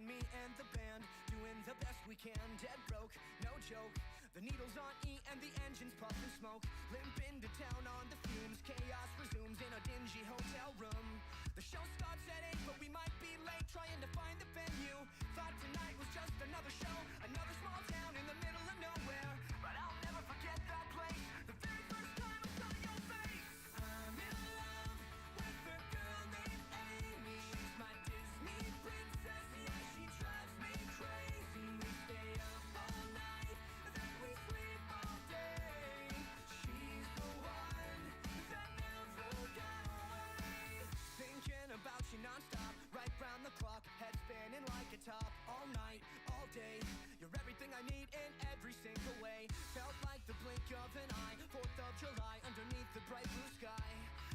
me and the band doing the best we can. Dead broke, no joke. The needle's on E and the engine's puffing smoke. Limp into town on the fumes. Chaos resumes in a dingy hotel room. The show starts at 8, but we might be late trying to find the venue. Thought tonight was just another show, another small town in the middle of nowhere. But I'll never forget that place. The very first time I saw your face. I'm in love with a girl named Amy. She's my Disney princess, yeah, she drives me crazy. We stay up all night, then we sleep all day. She's the one that never got away. Thinking about you nonstop, right round the clock, head spinning like a top. All night, all day, you're everything I need in every single way. Felt like the blink of an eye, 4th of July underneath the bright blue sky.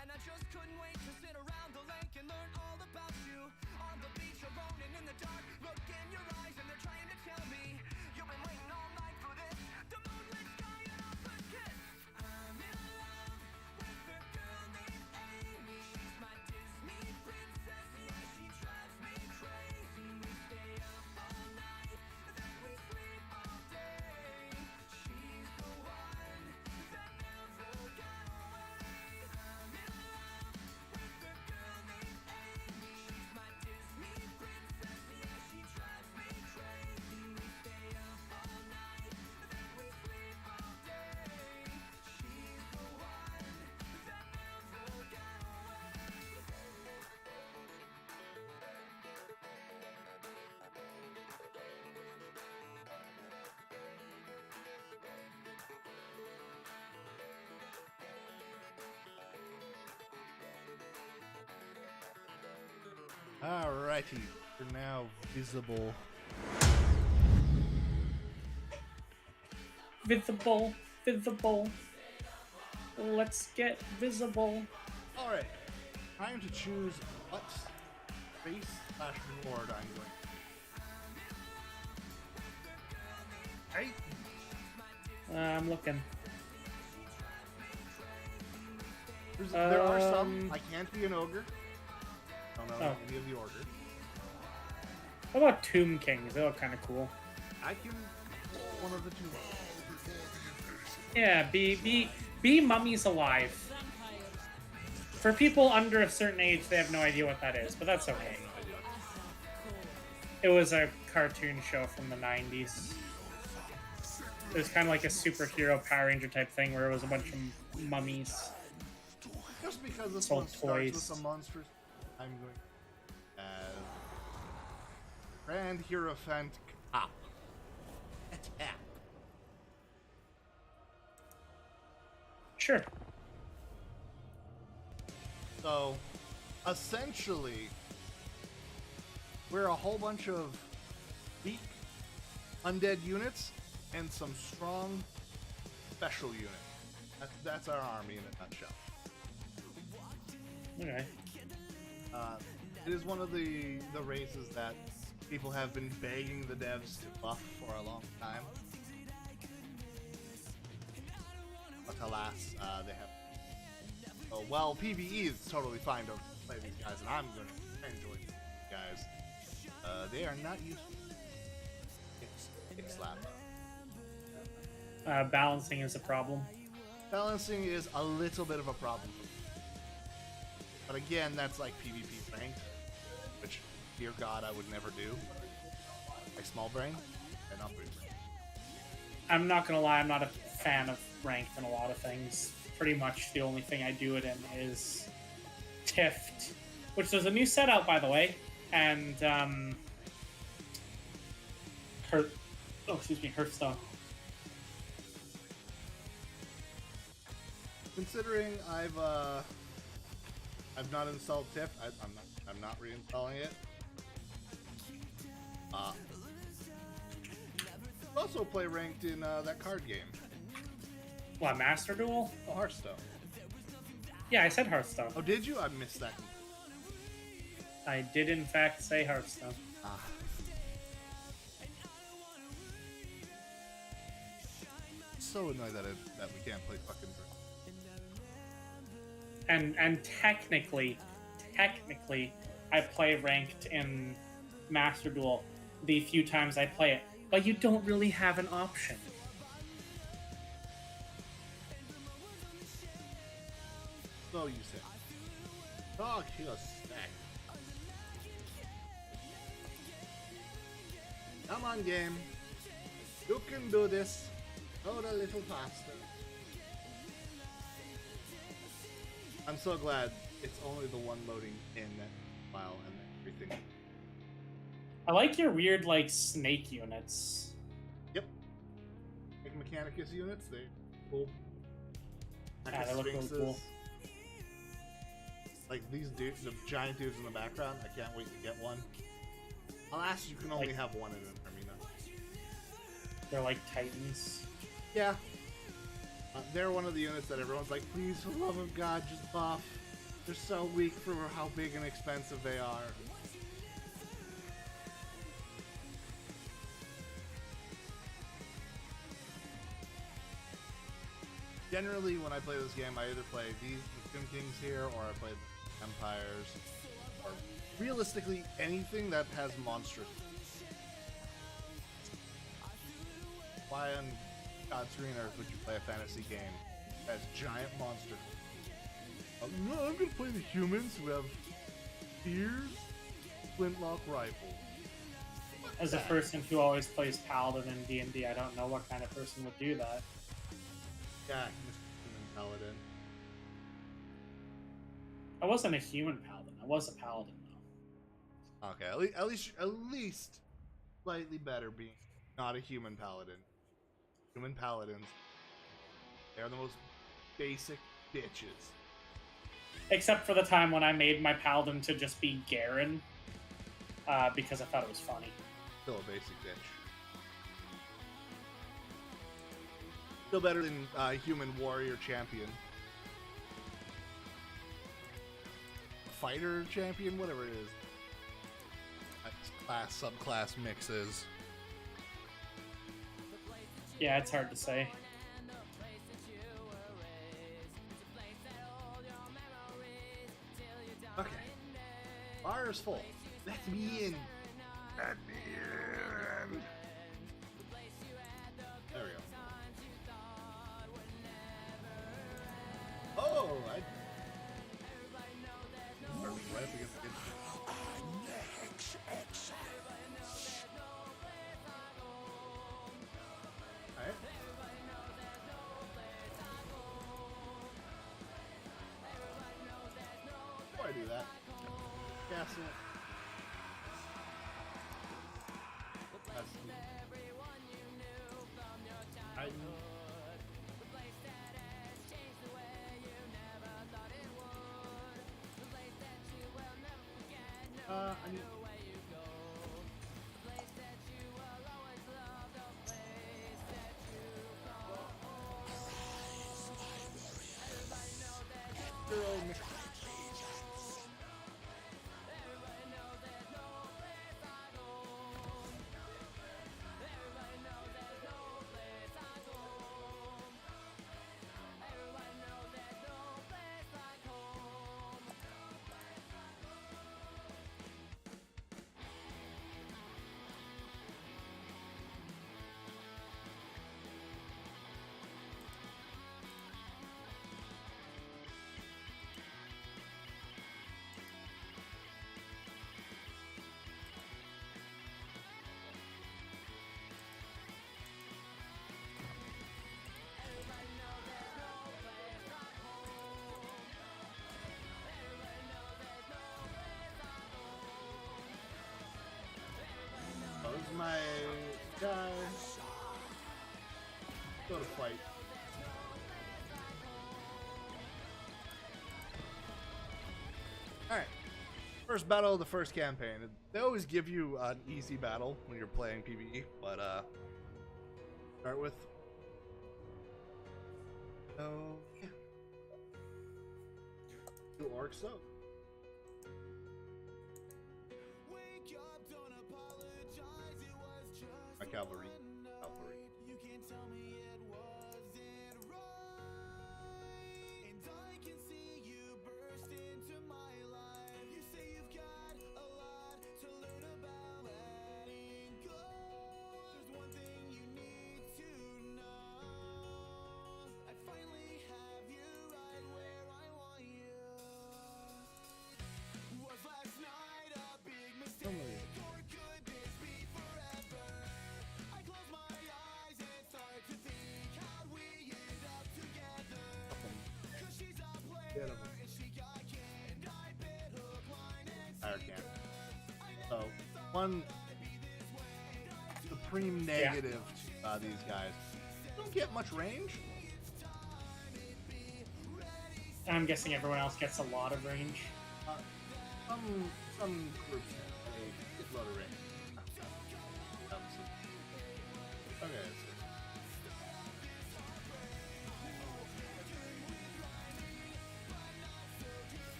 And I just couldn't wait to sit around the lake and learn all about you. On the beach alone and in the dark, look in your eyes and they're trying to tell me you've been waiting all night for this. The moonlit sky and our first kiss. I'm in love with a girl named Amy. She's my Disney princess, yeah, she drives me crazy. We stay up all night, then we sleep all day. She's the one that never got away. I'm in love with a girl named Amy. She's my Disney princess, yeah, she drives me crazy. We stay up all night, then we sleep all day. She's the one that never got away. Alrighty, we're now visible. Visible, visible. Let's get visible. Alright, time to choose what race/reward I'm going to. Right? I'm looking. There are some. I can't be an ogre. Don't know Oh. any of the order. What about Tomb Kings? They look kind of cool. I can one of the two. Yeah, be mummies alive. For people under a certain age, they have no idea what that is, but that's okay. It was a cartoon show from the 90s. It was kind of like a superhero Power Ranger type thing where it was a bunch of mummies. Just because this Sold one starts with toys. some monsters, I'm going as Grand Hierophant Cop. Attack. Sure. So, essentially, we're a whole bunch of weak undead units and some strong special units. That's our army in a nutshell. Okay. It is one of the races that people have been begging the devs to buff for a long time. But alas, they have. Oh, well, PvE is totally fine to play these guys, and I'm going to enjoy these guys. They are not used to kick slap. Balancing is a problem. Balancing is a little bit of a problem. But again, that's like PvP ranked, which, dear God, I would never do. Like small brain and upper brain. I'm not gonna lie, I'm not a fan of ranked in a lot of things. Pretty much the only thing I do it in is Tift, which there's a new set out, by the way, and Hearthstone. Considering I've not installed Tift, I'm not reinstalling it. Also play ranked in that card game. What, Master Duel? Oh, Hearthstone. Yeah, I said Hearthstone. Oh, did you? I missed that. I did in fact say Hearthstone. Ah. So annoyed that we can't play fucking. And technically, I play ranked in Master Duel the few times I play it, but you don't really have an option. So you say. Dog, he'll stack. Come on, game. You can do this. Load a little faster. I'm so glad it's only the one loading in file and everything. I like your weird, like, snake units. Yep. Like Mechanicus units, they're cool. Yeah, they look really cool. Like these dudes, the giant dudes in the background, I can't wait to get one. Alas, you can only have one in an arena. They're like titans. Yeah. They're one of the units that everyone's like, please, for the love of God, just buff. They're so weak for how big and expensive they are. Generally, when I play this game, I either play these Tomb Kings here, or I play Empires, or realistically anything that has monsters. Why on God's green earth would you play a fantasy game that has giant monsters? No, I'm gonna play the humans who have spears, flintlock rifles. As a person who always plays Paladin in D&D, I don't know what kind of person would do that. Yeah, Mr. Paladin. I wasn't a human paladin. I was a paladin, though. Okay, at least slightly better being not a human paladin. Human paladins, they're the most basic bitches. Except for the time when I made my paladin to just be Garen, because I thought it was funny. Still a basic bitch. Still better than human warrior champion. Fighter champion, whatever it is. Class, subclass mixes. Yeah, it's hard to say. Okay. Bar is full. Let me in. Let me in. There we go. Oh, I... Right up against the... Alright. Before I do that, castle. That's Titan. I need... Where's my guy? Go to fight. Alright. First battle of the first campaign. They always give you an easy battle when you're playing PvE, but start with... Oh, yeah. 2 orcs though. My cavalry. You can tell me it wasn't right, and I can see you burst into my life. You say you've got a lot to learn about So, one supreme negative to these guys. Don't get much range. I'm guessing everyone else gets a lot of range. Some groups have a lot of range. Okay.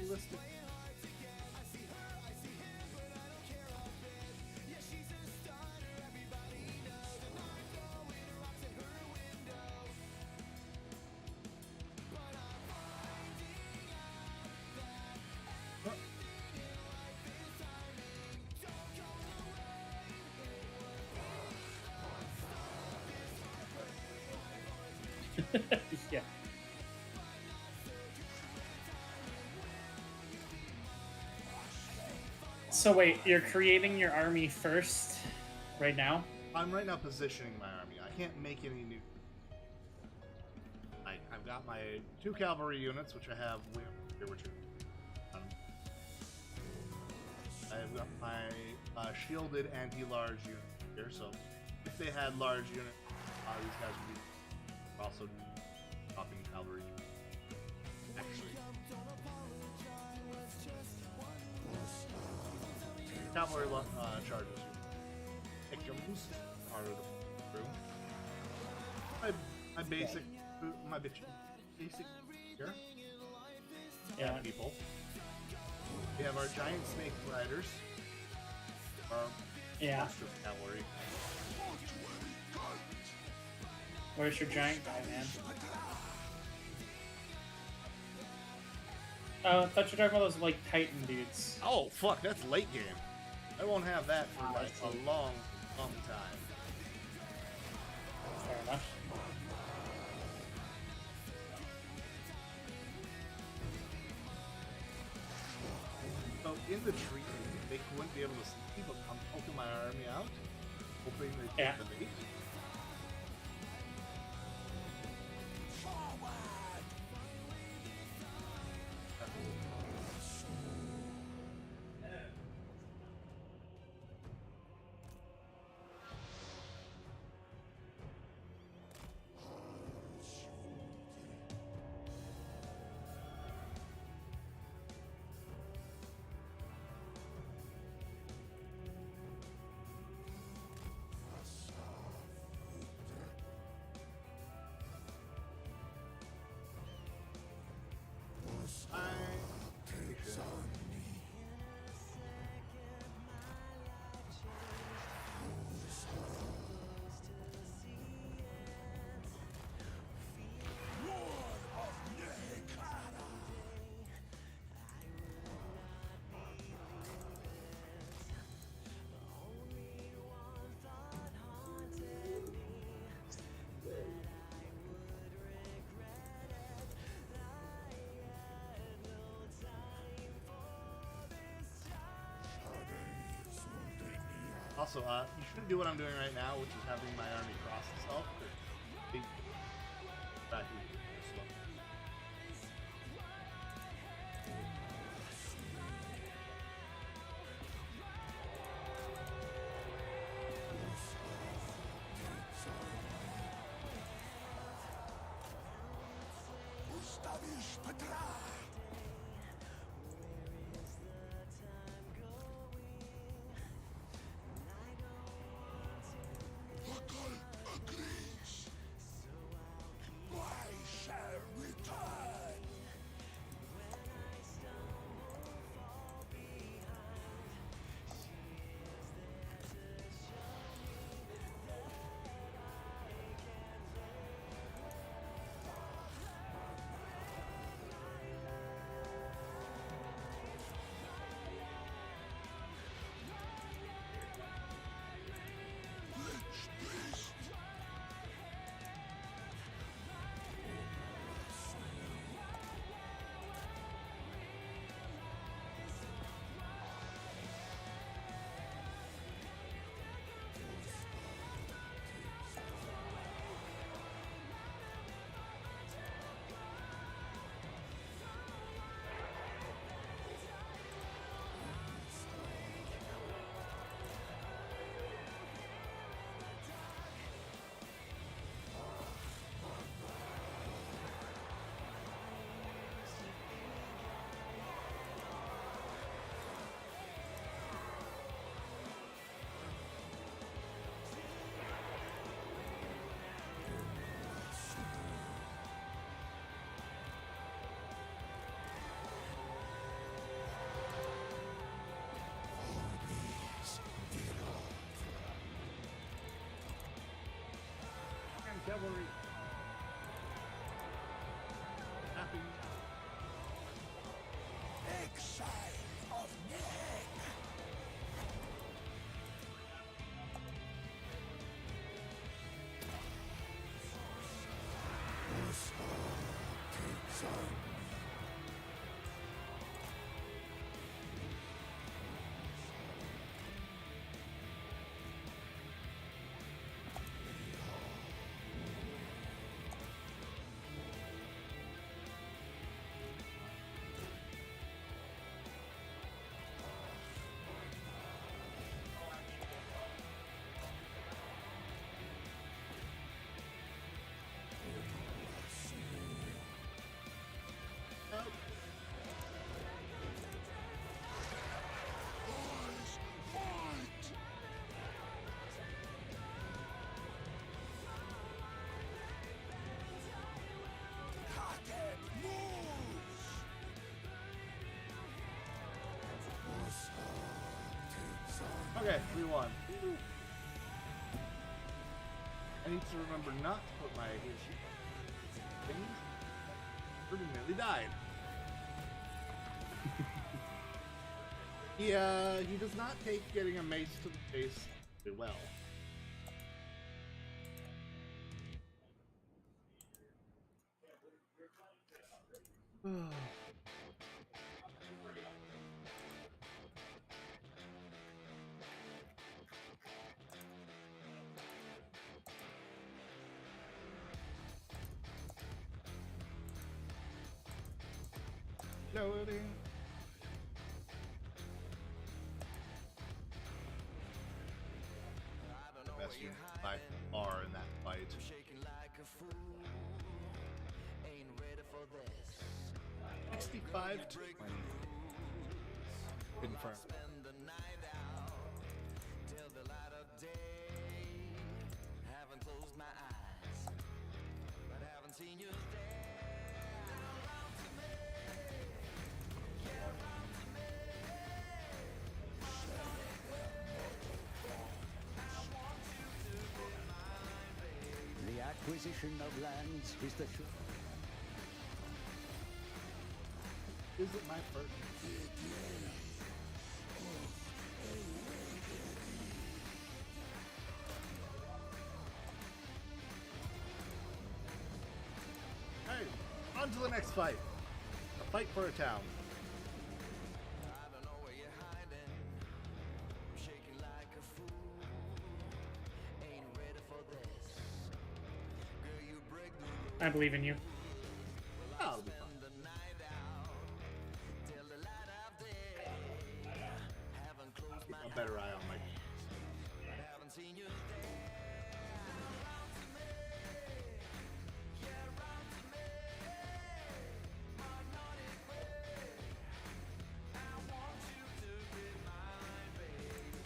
Realistic. Yeah. So wait, you're creating your army first, right now? I'm right now positioning my army. I can't make any new. I've got my 2 cavalry units, which I have here, which are. I've got my shielded anti-large unit here, so if they had large units, these guys would be also dropping cavalry. Actually, cavalry charges. Pickums are the room. My basic here. Yeah. People. We have our giant snake riders. Yeah. Monster cavalry. Where's your giant guy, man? Oh, I thought you were talking about those, like, Titan dudes. Oh, fuck, that's late game. I won't have that for, Oh, like, a long time. Fair enough. So, in the tree, they wouldn't be able to see, but I'm poking my army out, hoping they Yeah. get the bait. Also, you shouldn't do what I'm doing right now, which is having my army cross itself. Back slow. cavalry. Happy. Exile of Nick. Okay, we won. I need to remember not to put my thing. Pretty nearly died. He does not take getting a mace to the face very well. Loading. The best unit by far in that fight. Shaking like a fool. Ain't ready for this. 65 to 20. Confirmed. Spend the night out till the light of day. Haven't closed my eyes, but haven't seen you there. Around to me, yeah, around to me. I want you to be mine, baby. The acquisition of lands is the Is it my first? Hey, on to the next fight. A fight for a town. I don't know where you're hiding. I'm shaking like a fool. Ain't ready for this. Girl, you break the rules. I believe in you. Oh, it'll be fun. The night out till the light of day. Haven't closed my A better eye on my. eyes, haven't seen you there. Around to me, yeah, around to me. My naughty way. I want you to be mine, baby.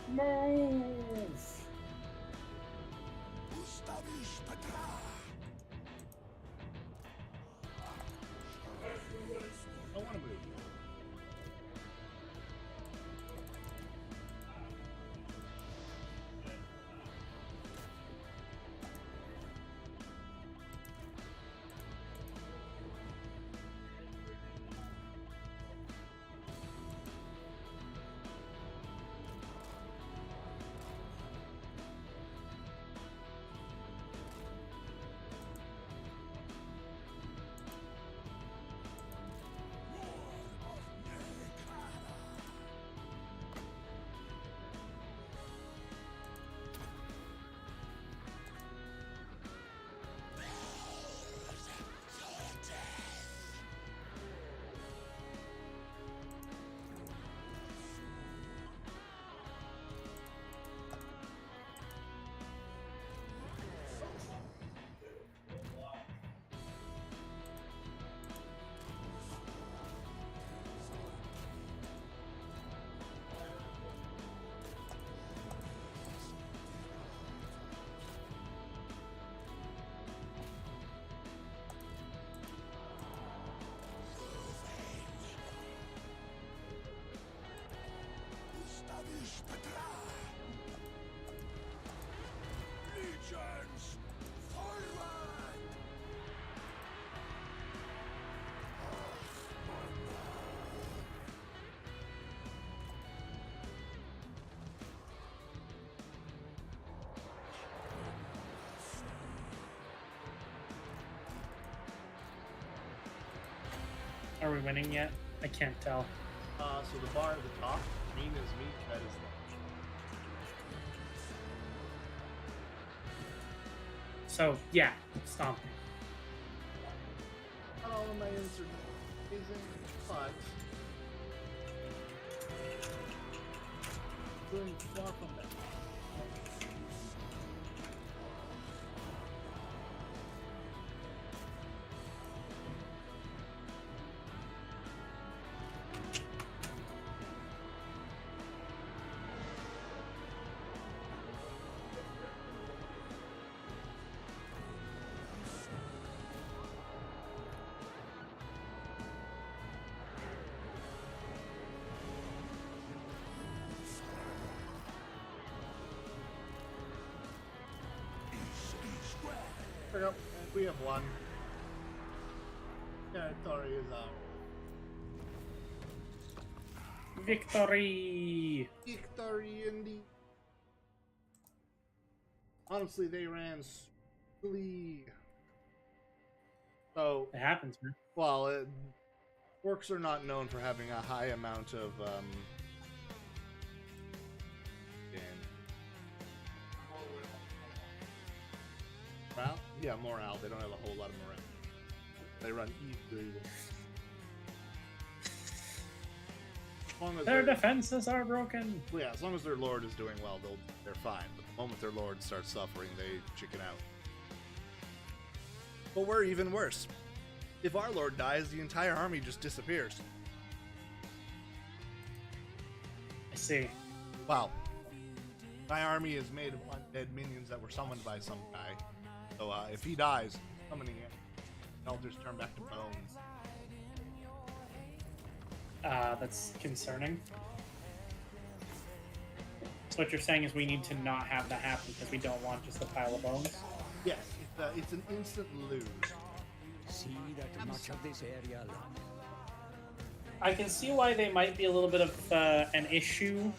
Move! I want to move. Are we winning yet? I can't tell. So the bar at the top, green is meat, red is lunch. So, yeah, stomping. Not all of my units are amazing, but doing far from that. We have one. Territory is out. Victory! Victory indeed. Honestly, they ran smoothly. So, It happens, man. well, orcs are not known for having a high amount of morale? Yeah, morale. They don't have a whole lot of morale. They run easily. Their defenses are broken. Well, yeah, as long as their lord is doing well, they're fine. But the moment their lord starts suffering, they chicken out. But we're even worse. If our lord dies, the entire army just disappears. I see. Wow. My army is made of undead minions that were summoned by some guy. So if he dies, summoning it, elders turn back to bones. That's concerning. So what you're saying is we need to not have that happen because we don't want just a pile of bones? Yes, it's an instant lose. See that much of this area alive. I can see why they might be a little bit of an issue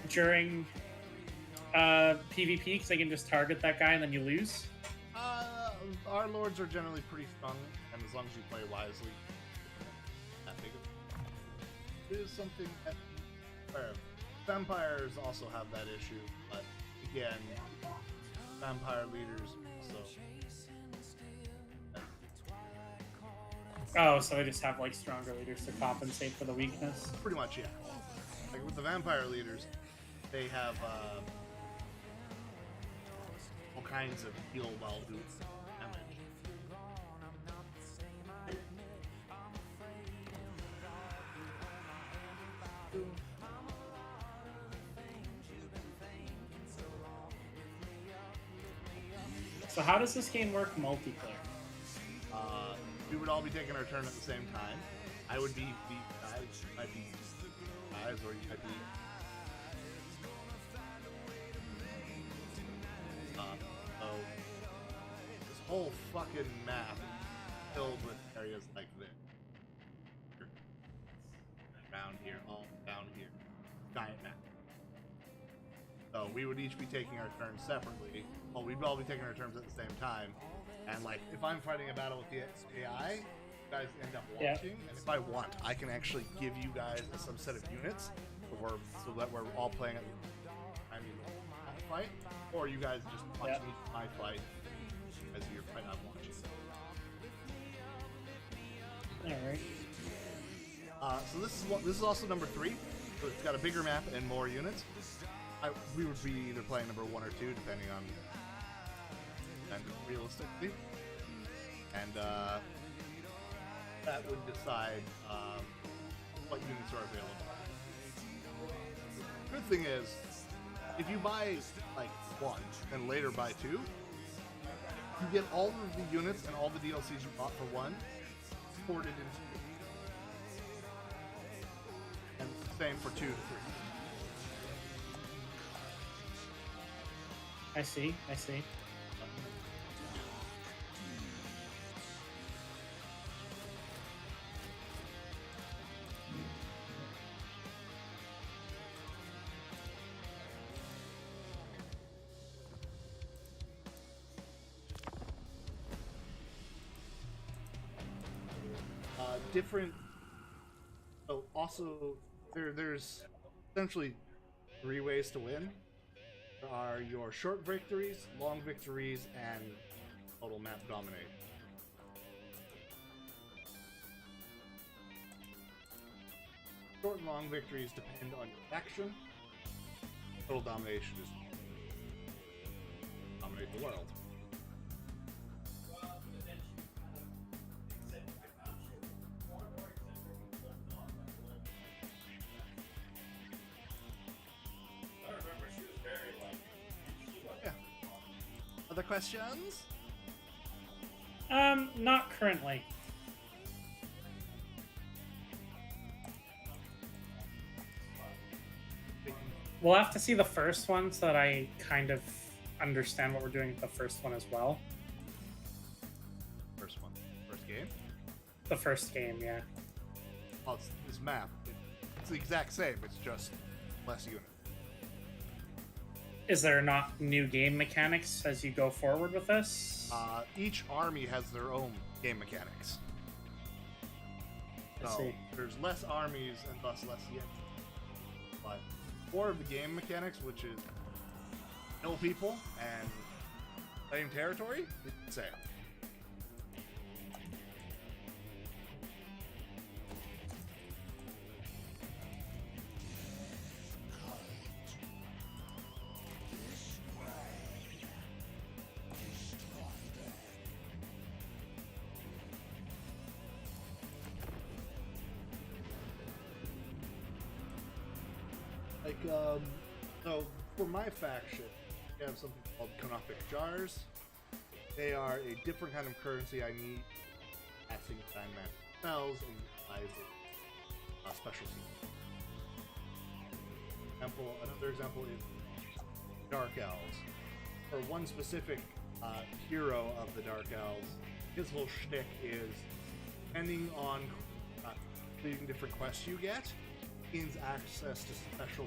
during PvP because they can just target that guy and then you lose. Our lords are generally pretty strong, and as long as you play wisely, that big of it is something that vampires also have that issue, but again, vampire leaders also. Oh, so they just have like stronger leaders to compensate for the weakness. Pretty much, yeah. Like with the vampire leaders, they have all kinds of heal while doing damage. So how does this game work multiplayer? We would all be taking our turn at the same time. I would be the guys, I'd be guys, or I'd be. So this whole fucking map is filled with areas like this. Around here, all down here, giant map. So we would each be taking our turns separately. Well, we'd all be taking our turns at the same time. And like, if I'm fighting a battle with the AI, you guys end up watching. And if I want, I can actually give you guys a subset of units, so that we're all playing at the time you fight, or you guys just watch me my fight as your fight I'm watching. All right. So this is also number 3. So it's got a bigger map and more units. We would be either playing number 1 or 2, depending on. And realistically, and that would decide what units are available. The good thing is, if you buy like 1 and later buy 2, you get all of the units and all the DLCs you bought for 1 ported into 2, and same for 2 to 3. I see. different. So also, there's essentially 3 ways to win. There are your short victories, long victories, and total map dominate. Short and long victories depend on your faction. Total domination is dominate the world. Yeah. Other questions? Not currently. We'll have to see the first one so that I kind of understand what we're doing with the first one as well. First one. First game? The first game, yeah. Well, it's this map. It's the exact same. It's just less units. Is there not new game mechanics as you go forward with this? Each army has their own game mechanics. I So see. there's less armies and thus less units. But core of the game mechanics, which is kill people and claim territory, it's the same. So for my faction, we have something called Canopic Jars. They are a different kind of currency I need. Passing time magic spells and utilizing specialty. Another example is Dark Elves. For one specific hero of the Dark Elves, his whole shtick is, depending on completing different quests you get, gains access to special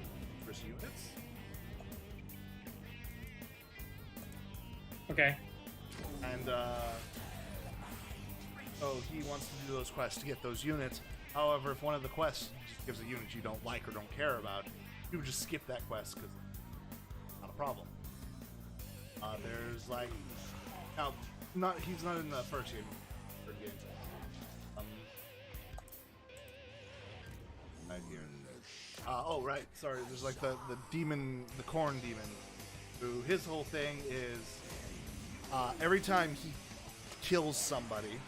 units. Okay. And so he wants to do those quests to get those units. However, if one of the quests just gives a unit you don't like or don't care about, you would just skip that quest because it's not a problem. There's like now, he's not in the first game. Third game. Right here. Oh right, sorry. There's like the demon, the corn demon, who his whole thing is every time he kills somebody,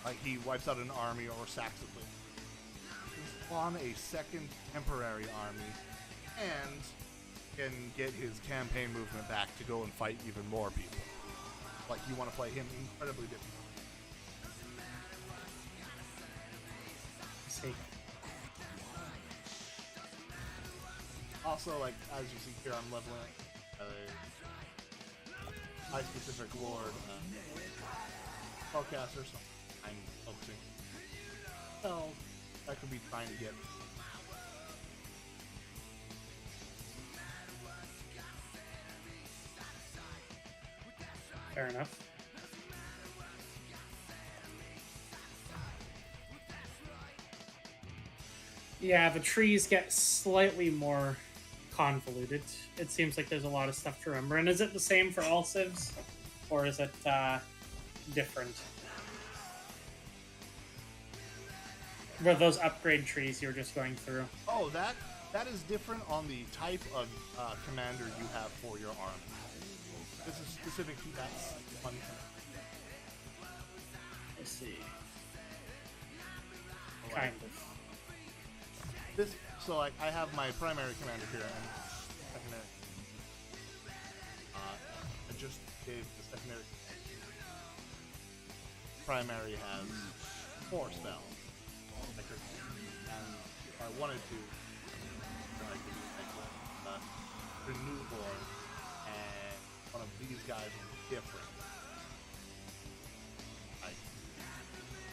like he wipes out an army or sacks a place, he can spawn a second temporary army and can get his campaign movement back to go and fight even more people. Like you want to play him incredibly different. I see. Also, like, as you see here, I'm leveling a high specific lord spellcaster, so I'm focusing. Well, that could be trying to get. Fair enough. Yeah, the trees get slightly more convoluted. It seems like there's a lot of stuff to remember. And is it the same for all civs? Or is it different? For those upgrade trees you were just going through. Oh, that is different on the type of commander you have for your army. This is specific to that one. I see. Kind of. This, so like I have my primary commander here, and secondary. I just gave the secondary. Primary has 4 spells. I could, and if I wanted to, then I could use like the new board, and one of these guys will be different. Like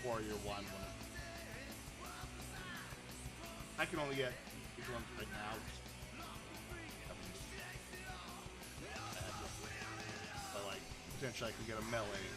Warrior 1. I can only get these ones right now. But like, potentially I could get a melee.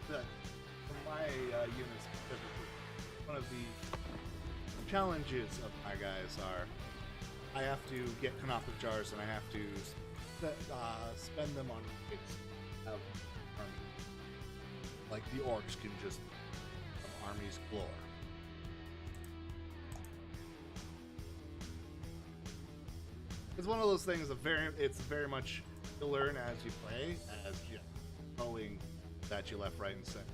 that for my unit specifically, one of the challenges of my guys are I have to get Canoptic Jars and I have to spend them on kids. Like the orcs can just armies galore. It's one of those things it's very much to learn as you play, as you knowing that you left, right, and center.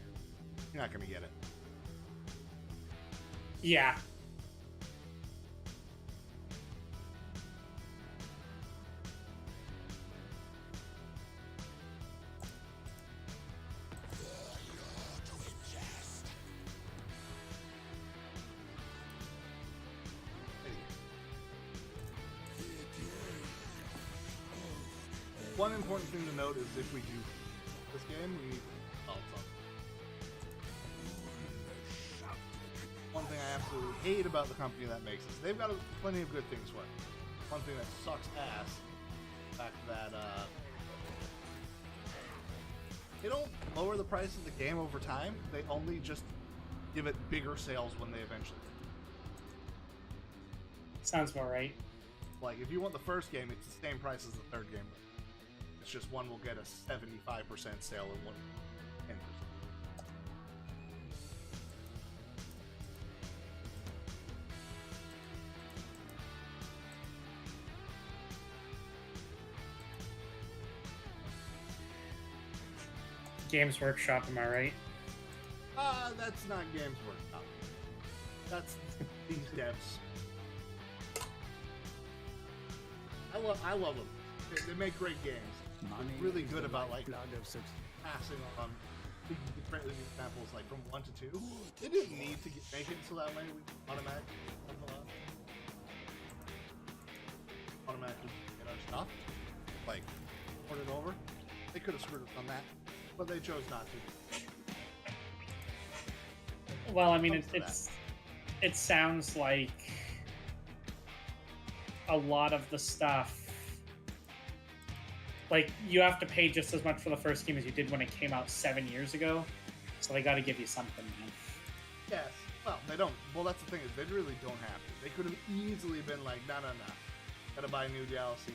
You're not gonna get it. Yeah. One important thing to note is if we do this game, we need something. One thing I absolutely hate about the company that makes this, they've got plenty of good things for it. One thing that sucks ass, the fact that they don't lower the price of the game over time. They only just give it bigger sales when they eventually do. Sounds about right. Like, if you want the first game, it's the same price as the third game. It's just one will get a 75% sale and one 10%. Games Workshop, am I right? That's not Games Workshop. That's these devs. I love them. They make great games. Money Really is good the about like lifeblood of success. passing on. Great examples like from 1 to 2. They didn't need to make it so that way we automatically get our stuff. Like port it over. They could have screwed us on that, but they chose not to. Well, I mean, it sounds like a lot of the stuff, like, you have to pay just as much for the first game as you did when it came out 7 years ago, so they got to give you something, man. Yes. Well, they don't. Well, that's the thing is they really don't have to. They could have easily been like, no. Gotta buy new DLC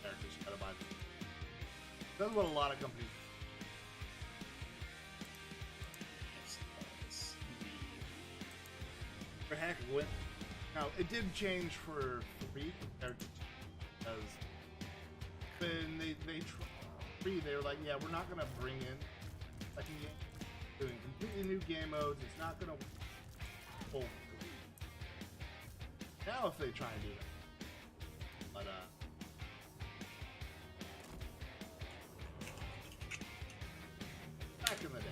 characters. Gotta buy them. That's what a lot of companies for heck with. Now it did change for 3 compared to 2 because then they were like, yeah, we're not gonna bring in second game, doing completely new game modes. It's not gonna hold. Now if they try and do that, but back in the day.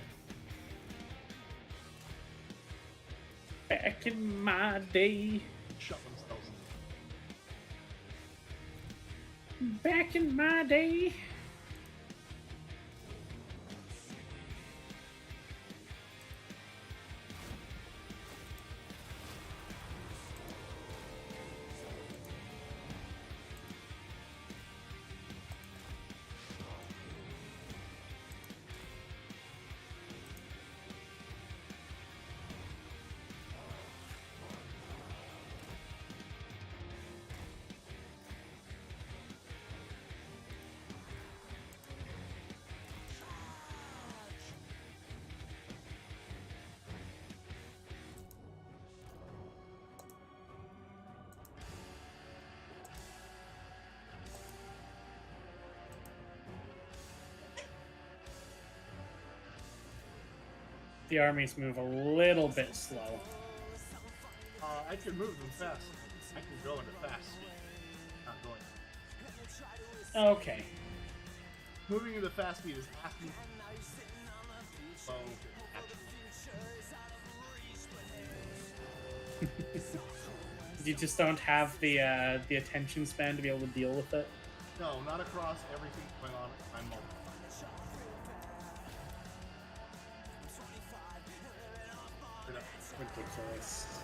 Back in my day. Shut themselves Back in my day. The armies move a little bit slow. I can move them fast. I can go into fast speed. Not going. Okay. Moving into fast speed is asking. Slow. You just don't have the attention span to be able to deal with it. No, not across everything going on at my moment. Ridiculous.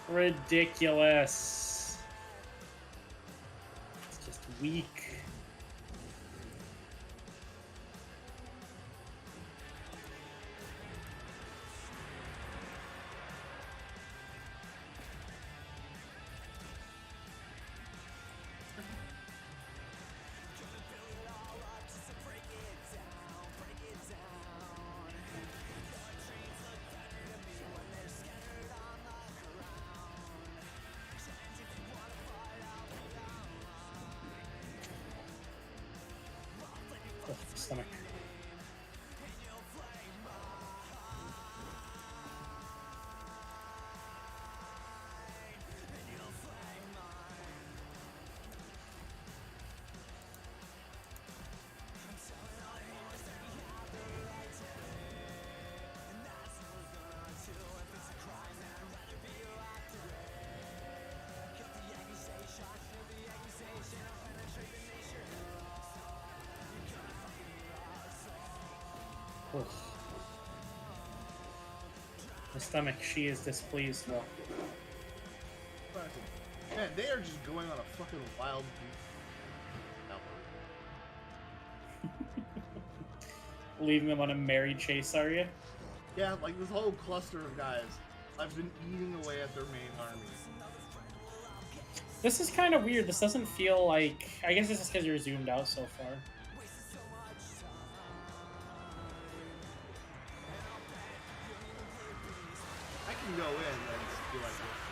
Ridiculous. It's just weak. Ugh, stomach. Ugh. My stomach, she is displeased. Well, Man, they are just going on a fucking wild. leaving them on a merry chase, are you? Yeah, like this whole cluster of guys. I've been eating away at their main army. This is kind of weird. This doesn't feel like... I guess this is because you're zoomed out so far. I can go in and be like this.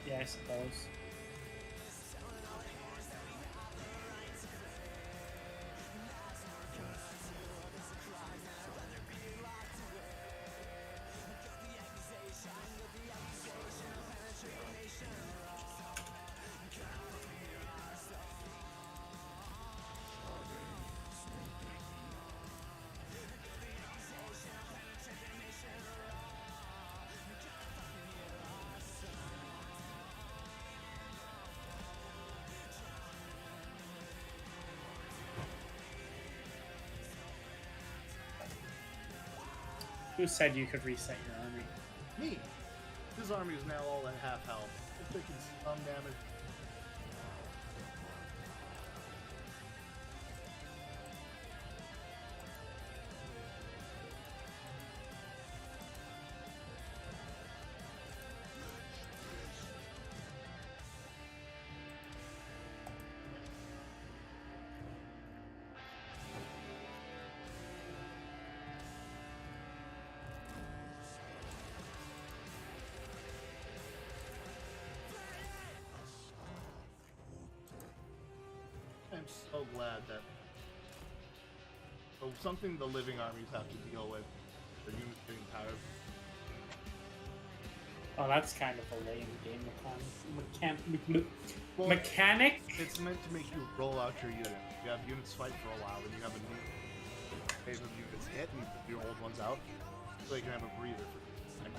Yeah, I suppose. Who said you could reset your army? Me. His army is now all at half health. If they can some damage. I'm so glad that something the living armies have to deal with. The units getting tired. Oh, that's kind of a lame game Well, mechanic. It's meant to make you roll out your units. You have units fight for a while, then you have a new wave of units hit, and you put your old ones out, so they can have a breather for a second.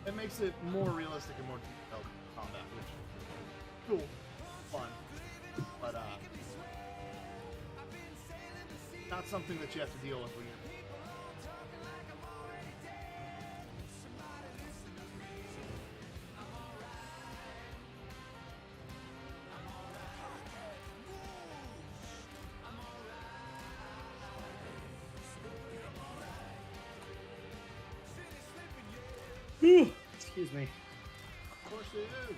It makes it more realistic and more detailed combat, which is cool, fun, but not something that you have to deal with when you're. Excuse me. Of course it is.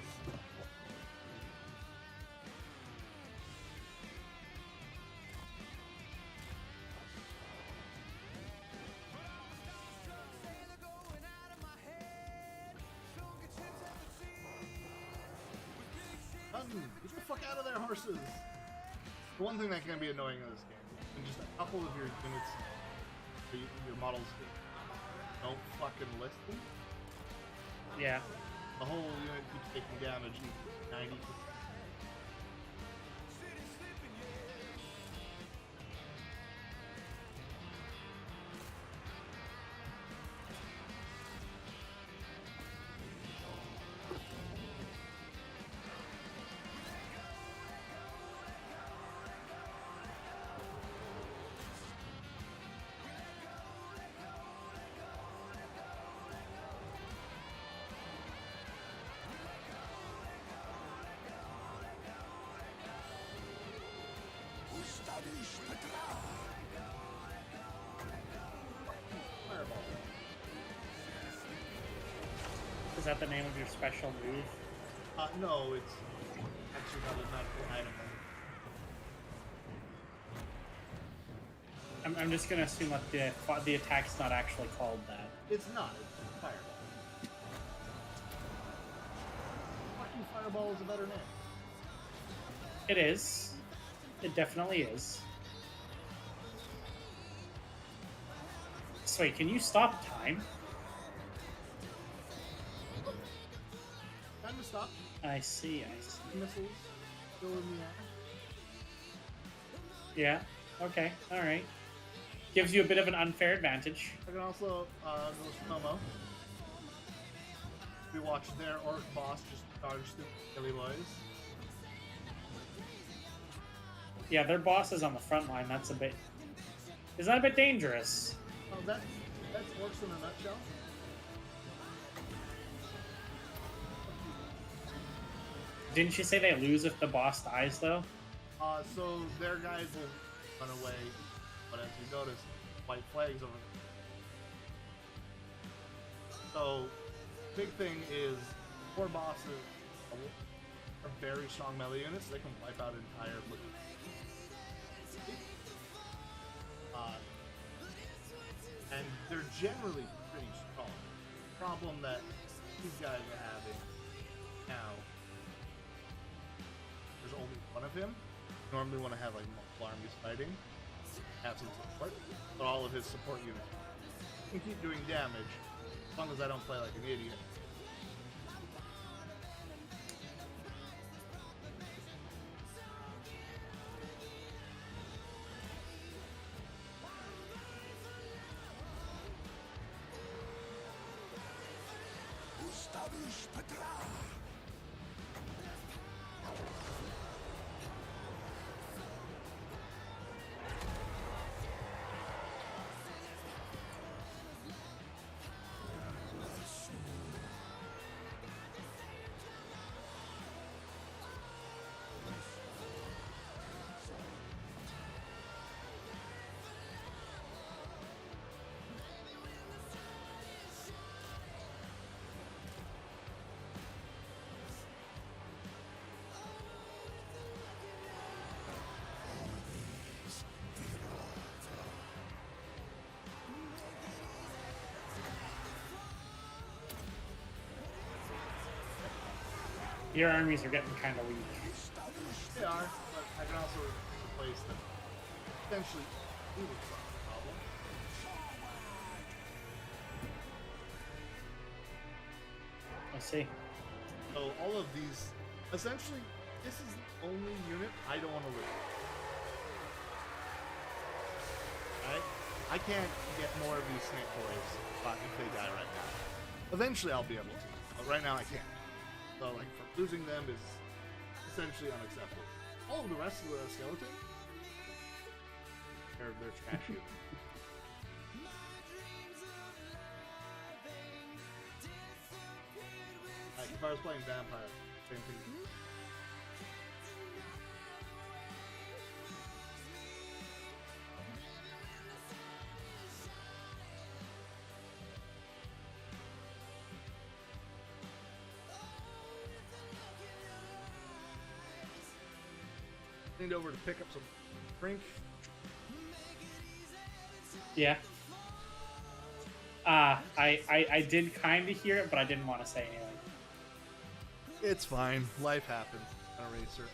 Get the fuck out of there, horses! The one thing that can be annoying in this game, and just a couple of your units, your models, don't fucking listen. Yeah. The whole unit keeps taking damage, 90%. Fireball. Is that the name of your special move? No, it's actually not an item. I'm just gonna assume that the attack's not actually called that. It's not. It's a fireball. Fucking fireball is a better name. It is. It definitely is. So wait, can you stop time? Time to stop. I see. Missiles still in the air. Yeah. Okay. All right. Gives you a bit of an unfair advantage. I can also go slow-mo. We watched their orc boss just charge through Billy Boys. Yeah, their boss is on the front line. That's a bit. Is that a bit dangerous? Oh, that's orcs in a nutshell. Didn't you say they lose if the boss dies, though? So their guys will run away, but as you notice, white flags over there. So, big thing is, four bosses are very strong melee units. They can wipe out entire platoons. And they're generally pretty strong. The problem that these guys are having now, there's only one of him. Normally want to have like multiple armies fighting, have some support, but all of his support units can keep doing damage as long as I don't play like an idiot. Your armies are getting kind of weak. They are, but I can also replace them. Essentially, we would solve the problem. I see. So all of these, essentially, this is the only unit I don't want to lose. Right? I can't get more of these snake boys if they die right now. Eventually I'll be able to, but right now I can't. So like, losing them is essentially unacceptable. All of the rest of the skeleton, they're trashy. Like if I was playing vampire, same thing. Leaned over to pick up some drink. Yeah. I did kind of hear it, but I didn't want to say anything. It's fine. Life happens. An eraser.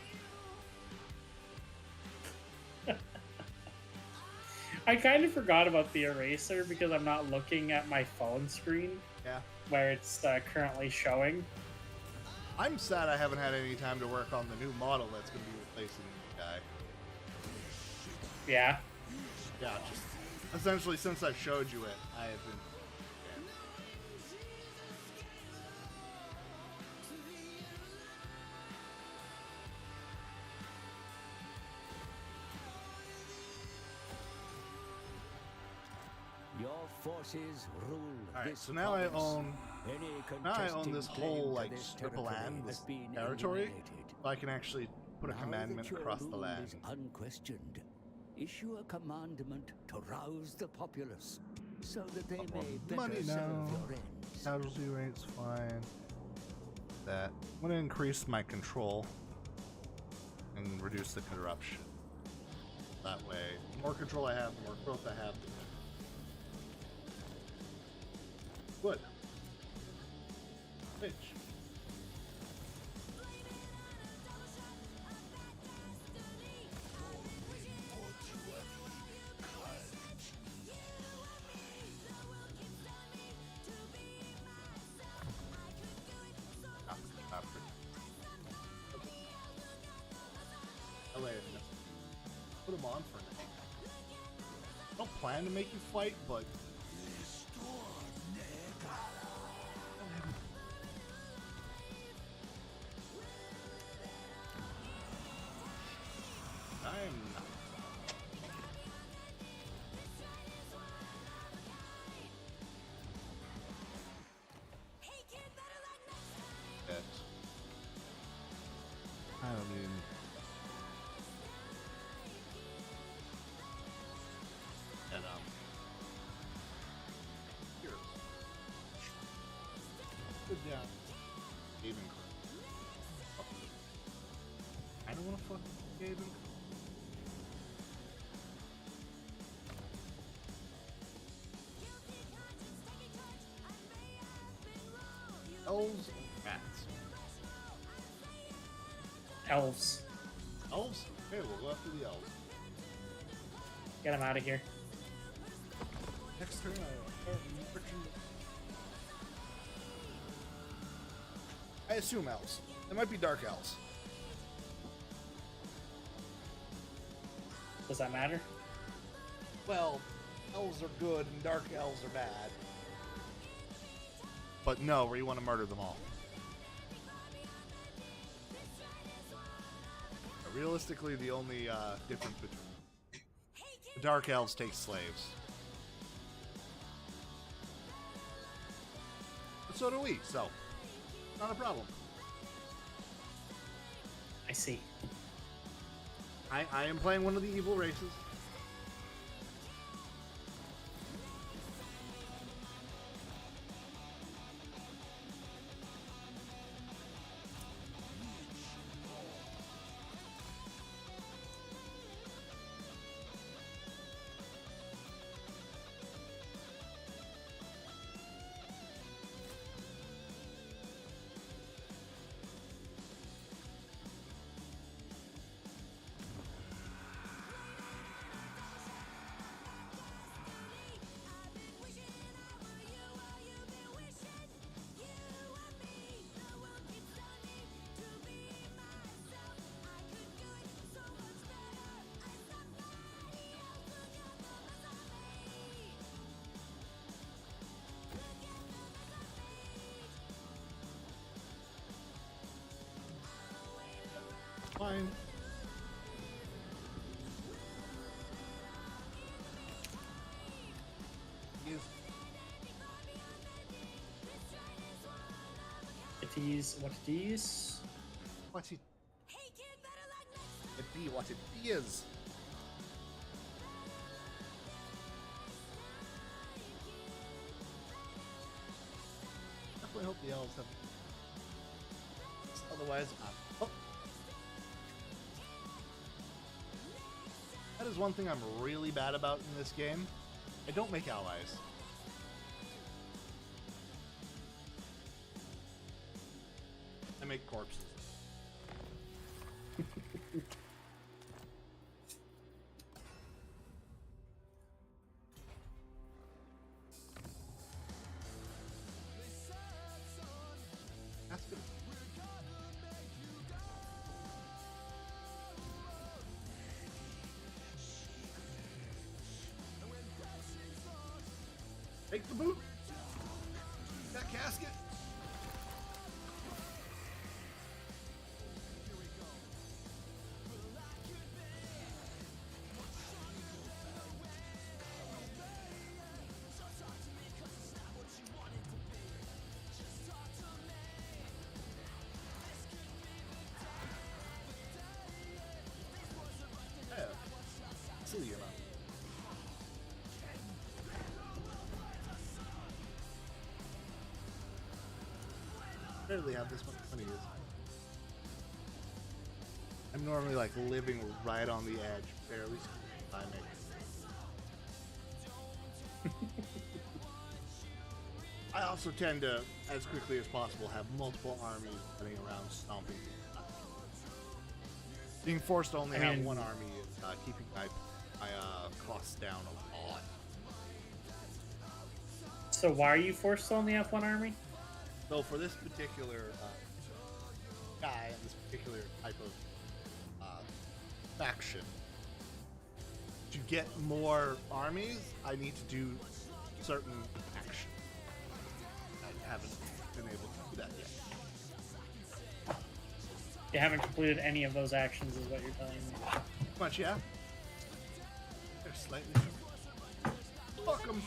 I kind of forgot about the eraser because I'm not looking at my phone screen Yeah. where it's currently showing. I'm sad I haven't had any time to work on the new model that's going to be replacing the guy. Yeah. Yeah, just essentially since I showed you it, I have been. Your forces rule. Alright, this so now I province. own. Any Now I contesting own this claim whole to like this strip of land, has this been territory, eliminated. so I can actually put a Now commandment that your across the rule land. is unquestioned, issue a commandment to rouse the populace so that they may better money serve now. your ends. Casualty rate's fine. That I'm gonna increase my control and reduce the corruption. that way. The more control I have, the more growth I have. Good. Bitch. Put him on for a minute. I don't plan to make you fight, but I'm not. That. I don't mean. And here. Good down. Even I don't want to fuck Gabe and elves, bats. Elves. Elves? Okay, we'll go after the elves. Get him out of here. Next turn, I assume elves. They might be dark elves. Does that matter? Well, elves are good and dark elves are bad. But no, where you want to murder them all. Realistically, the only difference between the dark elves take slaves. But so do we, so not a problem. I see. I am playing one of the evil races. Fine. It is what it is. What it? It be what it is. Definitely hope the elves have. Otherwise, oh. That is one thing I'm really bad about in this game. I don't make allies. I make corpses. That's good. Take the boot. That casket. Yeah. Silly enough. Rarely have this much money. I'm normally like living right on the edge, barely. timing. I also tend to, as quickly as possible, have multiple armies running around stomping. Being forced to only have one army is keeping my costs down a lot. So why are you forced to only have one army? So for this particular guy and this particular type of faction, to get more armies, I need to do certain actions. I haven't been able to do that yet. You haven't completed any of those actions, is what you're telling me. Much, yeah. They're slightly. Fuck them.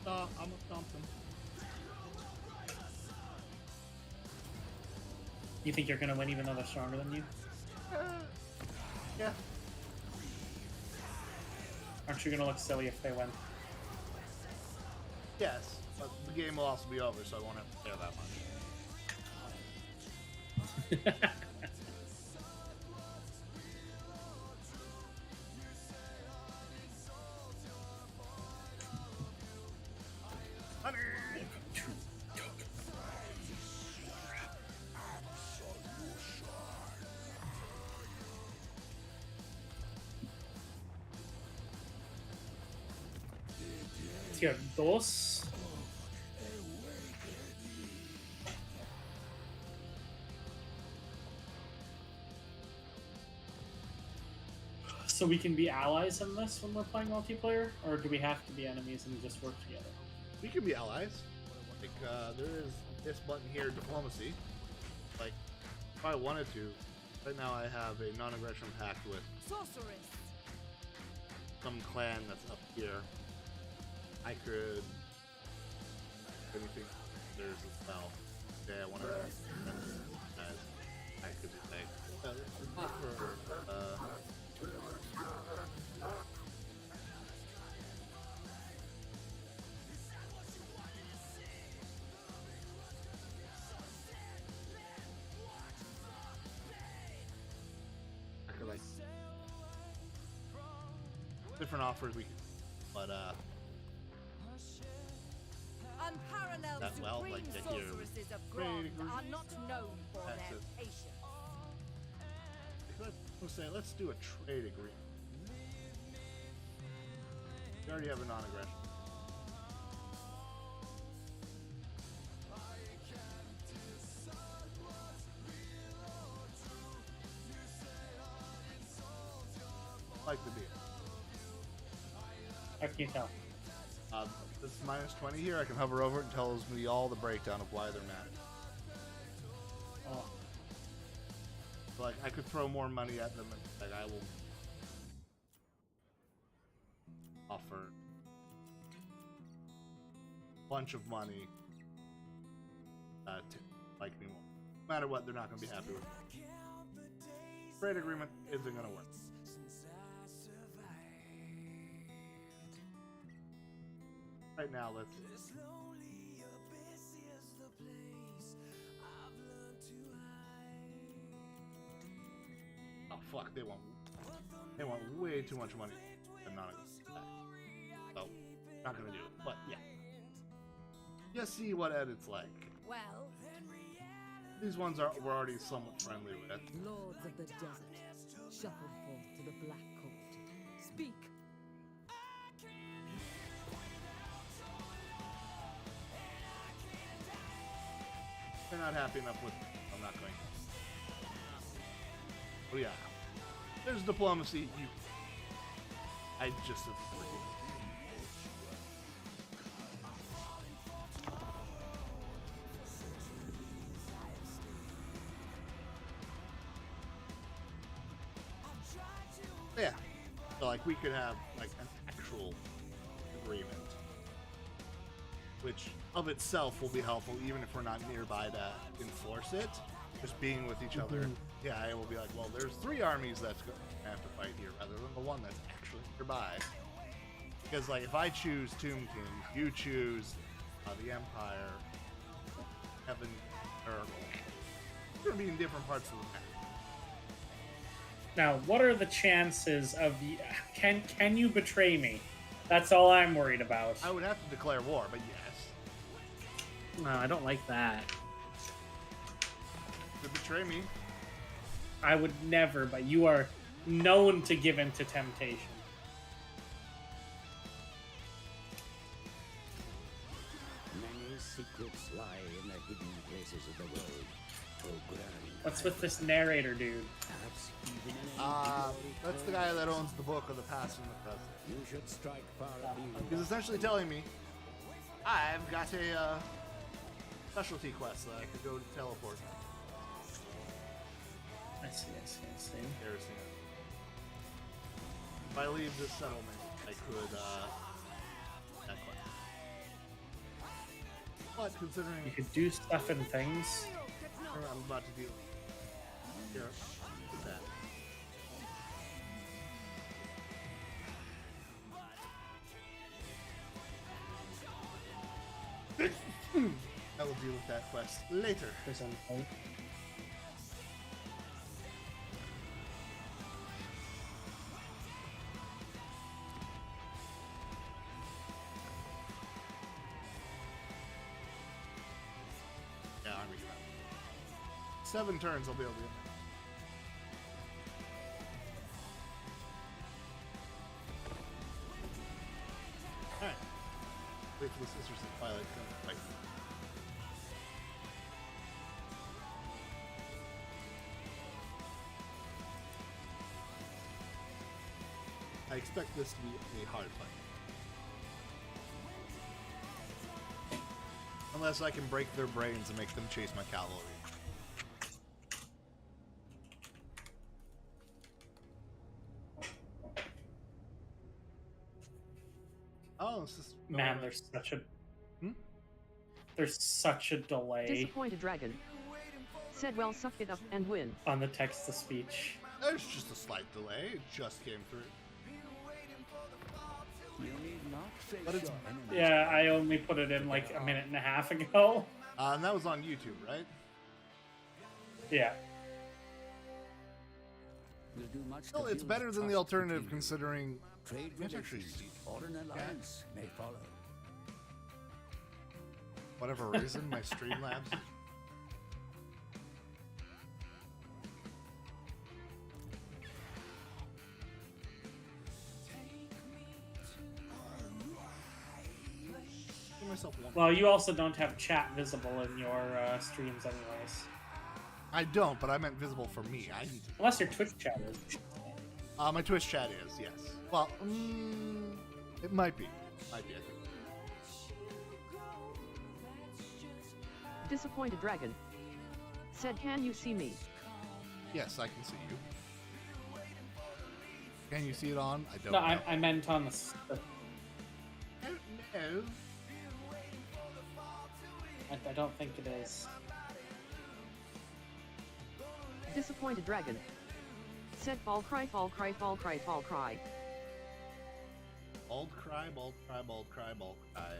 I'm gonna dump them. You think you're gonna win even though they're stronger than you? Yeah. Aren't you gonna look silly if they win? Yes, but the game will also be over, so I won't have to care that much. Tier 2. So we can be allies in this when we're playing multiplayer? Or do we have to be enemies and just work together? We can be allies. Like, there is this button here, diplomacy. Like, if I wanted to, right now I have a non-aggression pact with Sorceress. some clan that's up here. I could anything there's as well. Yeah, I want to as I could just say I could like different offers we could, but Unparalleled that well, supreme like to hear sorceresses of trade Grond agreement. are not known for their Access. patience. let's say let's do a trade agreement. We already have a non-aggression. Like the deal. How can you tell? This is minus 20 here. I can hover over it and tells me all the breakdown of why they're mad. Oh. So, like, I could throw more money at them, and like I will offer a bunch of money to like me more. No matter what, they're not going to be happy with it. Trade agreement isn't going to work. Right now, let's. Oh fuck! They want way too much money. I'm not gonna so not gonna do it. But yeah, you see what Edit's like. Well, These ones we're already somewhat friendly with. Lords of the desert, shuffled forth to the Black Court. Speak! They're not happy enough with me. I'm not going. Oh yeah, there's diplomacy. I just. Yeah, so like we could have like an actual agreement, which of itself will be helpful even if we're not nearby to enforce it. Just being with each other, yeah, I will be like, well, there's 3 armies that's going to have to fight here rather than the one that's actually nearby. Because like if I choose Tomb King, you choose the Empire, Heaven, or we're going to be in different parts of the map. Now, what are the chances of can you betray me? That's all I'm worried about. I would have to declare war, but yes. No, I don't like that. To betray me. I would never, but you are known to give in to temptation. Many secrets lie in the hidden places of the world. Oh, grand. What's with this narrator dude? Perhaps even an That's the guy that owns the book of the past and the present. You should strike far afield. He's essentially telling me, I've got a specialty quest that I could go to teleport. I see. Embarrassing. If I leave this settlement, I could, that quest. But considering You could do stuff and things. I'm about to do here, with that. I will deal with that quest later. Presently. Yeah, I'm reaching out. 7 turns, I'll be able to. Alright. Wait for the Sisters of Twilight to come fight. I expect this to be a hard fight. Unless I can break their brains and make them chase my cavalry. Oh, this is Man, there's such a delay Disappointed dragon. Said well suck it up and win. on the text to speech. There's just a slight delay. It just came through. You need not face But it's- your enemies. Yeah, I only put it in like a minute and a half ago. And that was on YouTube, right? Yeah. Will do much Well, to it's build better than the trust alternative between you. considering Trade It's actually relations or an alliance may follow. whatever reason my Streamlabs. Give myself one. Well, you also don't have chat visible in your streams, anyways. I don't, but I meant visible for me. I need to. Unless your Twitch chat is. My Twitch chat is, yes. Well, it might be. Might be, I think. Disappointed dragon. Said can you see me? Yes, I can see you. Can you see it on? I don't No, know. I meant on the. No. I don't think it is. Disappointed dragon. Said fall cry, fall cry, fall cry, fall cry. Bald cry, bald cry, bald cry, bald cry.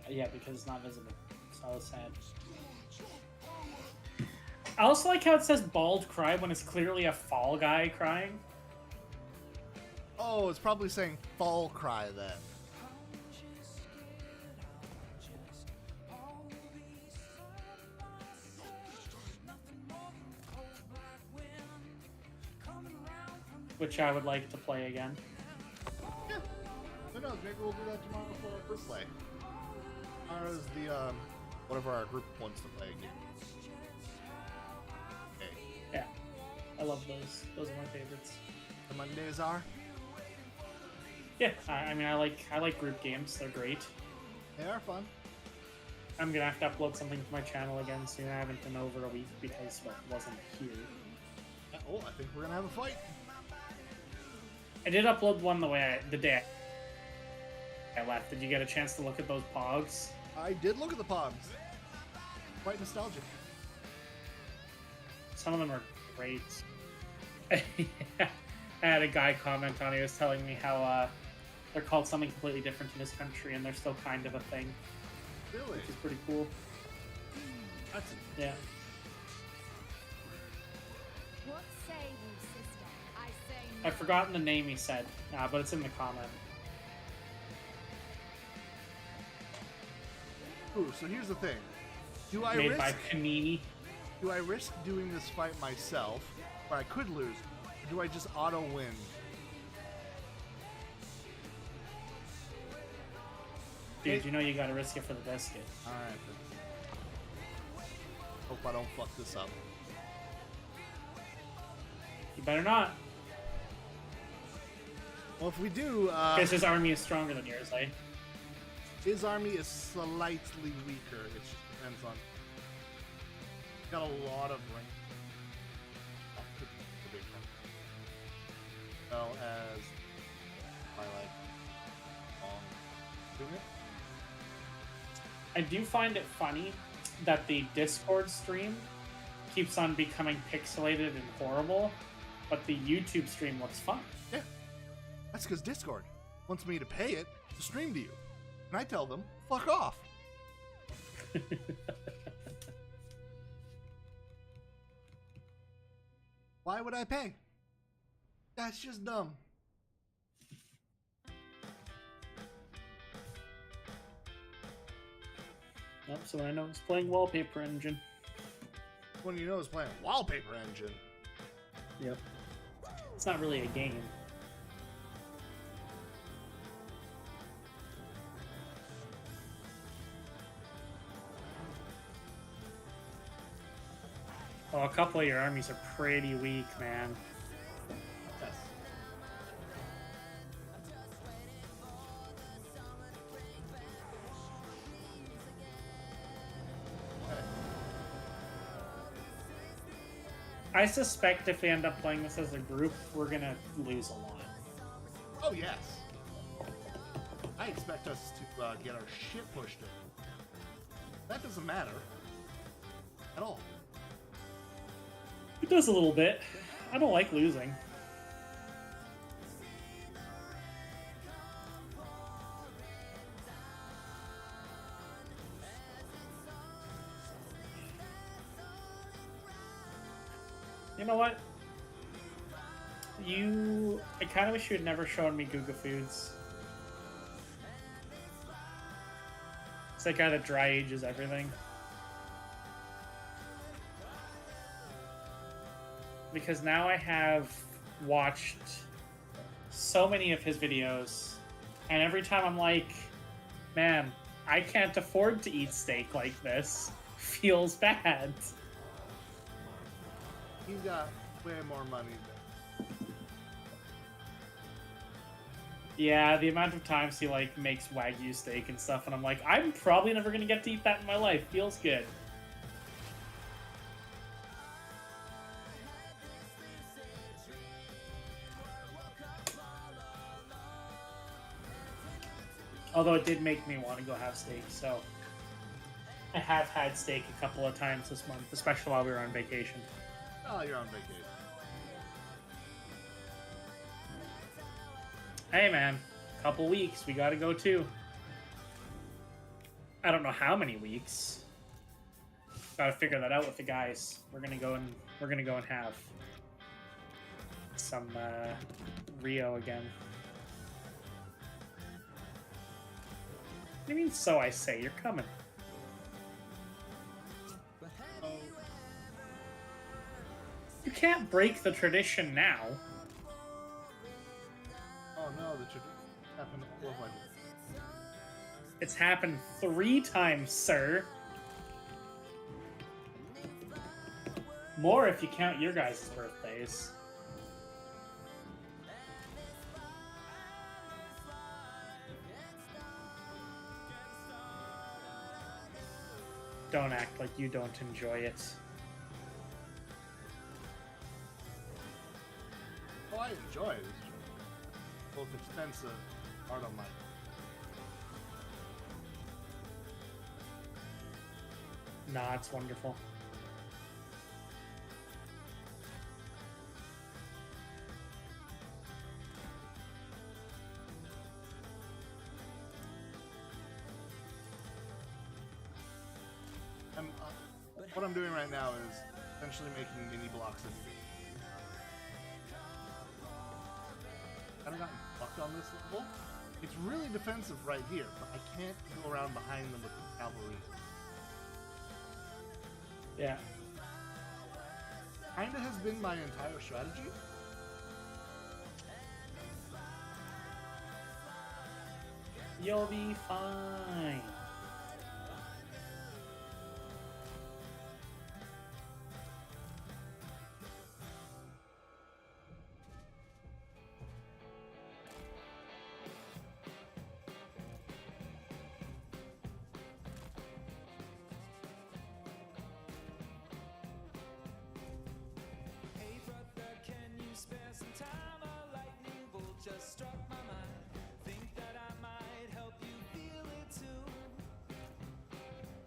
Yeah, because it's not visible. So sad. I also like how it says bald cry when it's clearly a fall guy crying. Oh, it's probably saying fall cry then. Which I would like to play again. Yeah. Who knows? Maybe we'll do that tomorrow for our group play. Tomorrow's the whatever our group wants to play again. Okay. Yeah. I love those. Those are my favorites. The Mondays are. Yeah, I mean I like group games. They're great. They are fun. I'm gonna have to upload something to my channel again soon. I haven't been over a week because well, it wasn't here. Oh, I think we're gonna have a fight. I did upload one the day I left. Did you get a chance to look at those pogs? I did look at the pogs. Quite nostalgic. Some of them are great. I had a guy comment on it. He was telling me how they're called something completely different in his country, and they're still kind of a thing, Really? which is pretty cool. That's Yeah. I've forgotten the name he said, but it's in the comment. Ooh, so here's the thing. Do I Made by risk Panini. do I risk doing this fight myself, or I could lose, or do I just auto win? Dude, you know you gotta risk it for the biscuit. Alright. Hope I don't fuck this up. You better not. Well, if we do, Because his army is stronger than yours, eh? his army is slightly weaker. It just depends on. Got a lot of range. That could be a big one. As well as my like long doing it. I do find it funny that the Discord stream keeps on becoming pixelated and horrible, but the YouTube stream looks fun. Yeah, that's because Discord wants me to pay it to stream to you, and I tell them fuck off. Why would I pay? That's just dumb. Nope, so I know it's playing Wallpaper Engine. When you know it's playing Wallpaper Engine. Yep. It's not really a game. Oh, a couple of your armies are pretty weak, man. Yes. I suspect if we end up playing this as a group, we're gonna lose a lot. Oh yes. I expect us to get our shit pushed in. That doesn't matter at all. It does a little bit. I don't like losing. You know what? I kind of wish you had never shown me Guga Foods. It's that guy that dry ages everything. Because now I have watched so many of his videos, and every time I'm like, man, I can't afford to eat steak like this. Feels bad. He's got way more money than. Yeah, the amount of times he like makes Wagyu steak and stuff, and I'm like, I'm probably never gonna get to eat that in my life. Feels good. Although it did make me want to go have steak, so I have had steak a couple of times this month, especially while we were on vacation. Oh, you're on vacation. Hey man, couple weeks, we gotta go too. I don't know how many weeks. Gotta figure that out with the guys. We're gonna go and have some Rio again. What do you mean, so I say? You're coming. You can't break the tradition now. Oh no, the tradition happened to like It's happened 3 times, sir. More if you count your guys' birthdays. Don't act like you don't enjoy it. Oh, I enjoy it. It's both expensive, hard on my. Nah, it's wonderful. What I'm doing right now is essentially making mini blocks of kind of gotten fucked on this level. It's really defensive right here, but I can't go around behind them with the cavalry. Yeah. Kinda has been my entire strategy. You'll be fine. Hey brother, can you spare some time? A lightning bolt just struck my mind. Think that I might help you feel it too.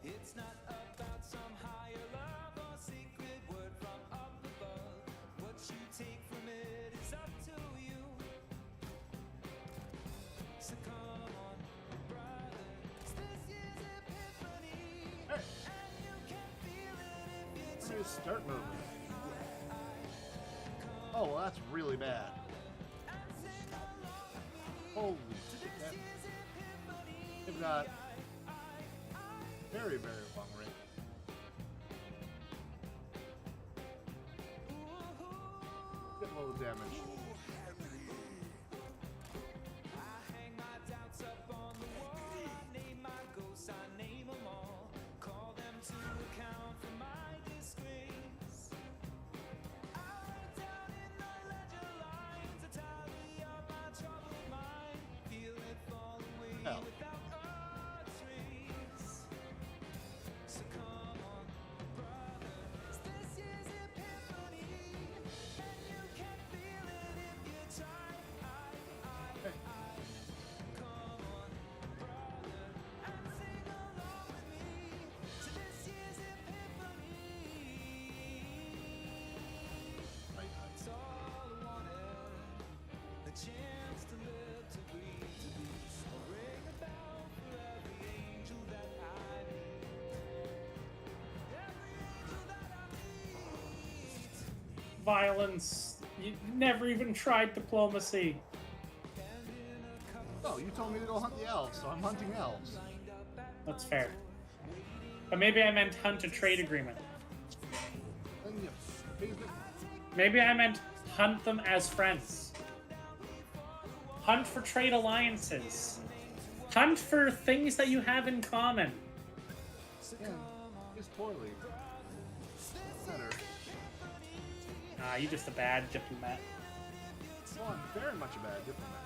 It's not about some higher love or secret word from up above. What you take from it is up to you. So come on, brothers, this year's epiphany. Hey. And you can feel it if you Let me start moving. Oh, well, that's really bad. Holy shit. They've got very, very long range. Get low damage. I hang my doubts up on the wall. I name my ghosts, I name them all. Call them to account for my disgrace. I write down in the ledger lines a tally of my troubled mind. Feel it fall away Hell. without a trace. So come on, brothers, this year's epiphany. And you can feel it if you try. Hey. Come on, brother, and sing along with me to this year's epiphany. It's all I wanted, a chance to live, to breathe, to be a ring a bell for every angel that I meet. Every angel that I meet. Violence. You never even tried diplomacy. Oh, you told me to go hunt the elves, so I'm hunting elves. That's fair. But maybe I meant hunt a trade agreement. Then you phase it. Maybe I meant hunt them as friends. Hunt for trade alliances. Hunt for things that you have in common. Yeah, it's poorly. Better. Ah, you're just a bad diplomat. Well, I'm very much a bad diplomat.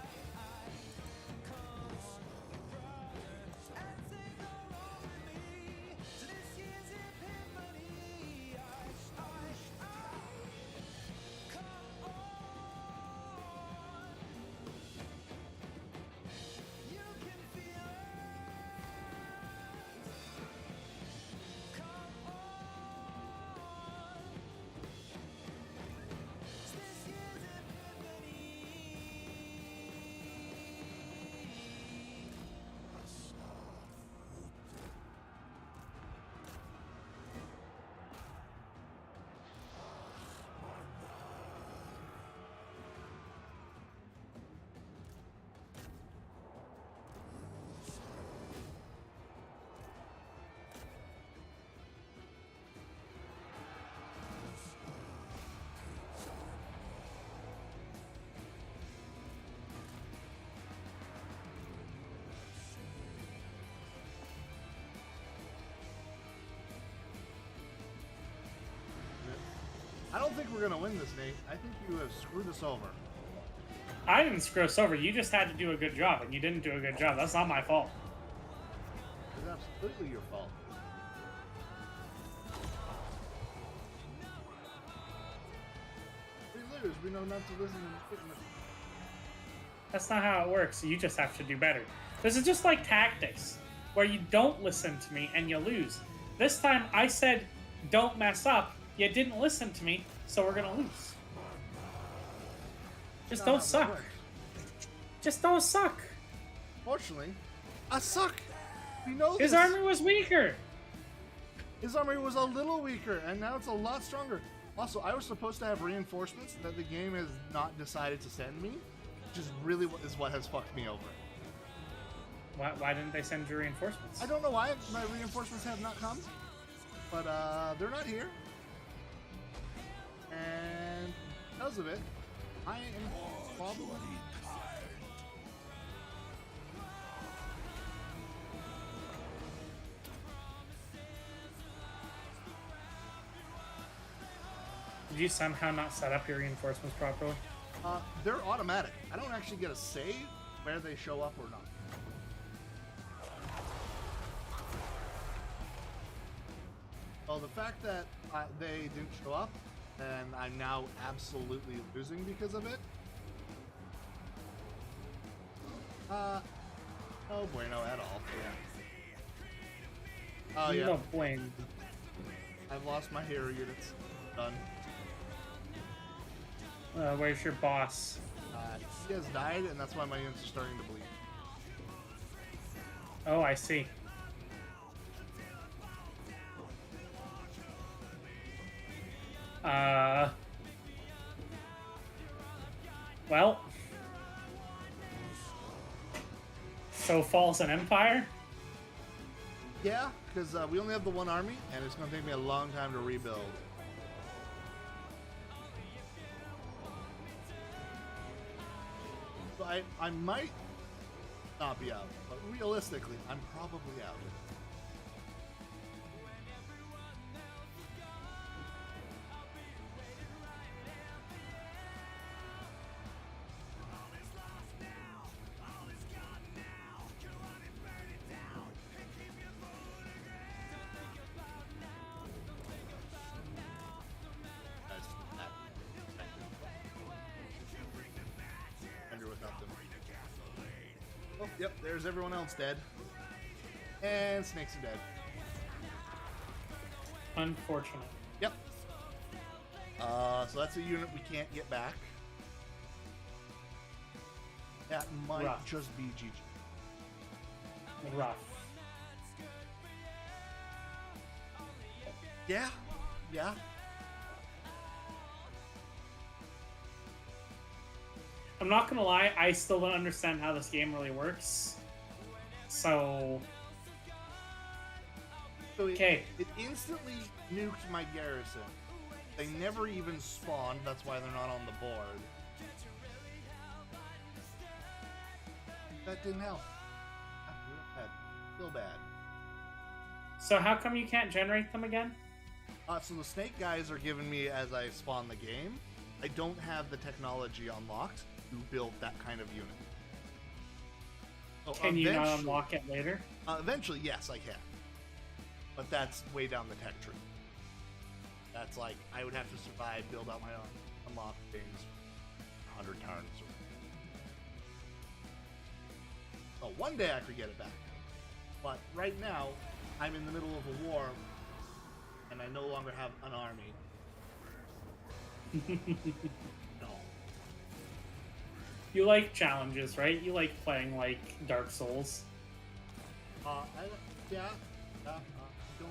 I don't think we're gonna win this, Nate. I think you have screwed us over. I didn't screw us over. You just had to do a good job, and you didn't do a good job. That's not my fault. It's absolutely your fault. We lose. We know not to listen to That's not how it works. You just have to do better. This is just like tactics, where you don't listen to me and you lose. This time I said, don't mess up. You didn't listen to me, so we're gonna lose. Just don't suck. Just don't suck. Fortunately, I suck. We know His this. army was weaker. His army was a little weaker, and now it's a lot stronger. Also, I was supposed to have reinforcements that the game has not decided to send me. Just really is what has fucked me over. Why didn't they send you reinforcements? I don't know why my reinforcements have not come, but they're not here. And because of it, I am probably... Did you somehow not set up your reinforcements properly? They're automatic. I don't actually get a say where they show up or not. Well, the fact that they didn't show up, and I'm now absolutely losing because of it. No bueno at all. Yeah. Oh yeah. No bueno. I've lost my hero units. Done. Where's your boss? He has died, and that's why my units are starting to bleed. Oh, I see. Well. So falls an empire? Yeah, because we only have the one army, and it's going to take me a long time to rebuild. So I might not be out, but realistically, I'm probably out. Oh, yep, there's everyone else dead. And snakes are dead. Unfortunate. Yep. So that's a unit we can't get back. That might Rough. just be GG. Rough. Yeah, yeah. I'm not gonna lie, I still don't understand how this game really works. So... So Okay. it instantly nuked my garrison. They never even spawned, that's why they're not on the board. That didn't help. Feel bad. So how come you can't generate them again? So the snake guys are giving me as I spawn the game. I don't have the technology unlocked to build that kind of unit. So Can you not unlock it later? Eventually, yes, I can. But that's way down the tech tree. That's like, I would have to survive, build out my own, unlock things 100 turns. Oh, one day I could get it back. But right now, I'm in the middle of a war, and I no longer have an army. No. You like challenges, right? You like playing like Dark Souls. Yeah. I don't.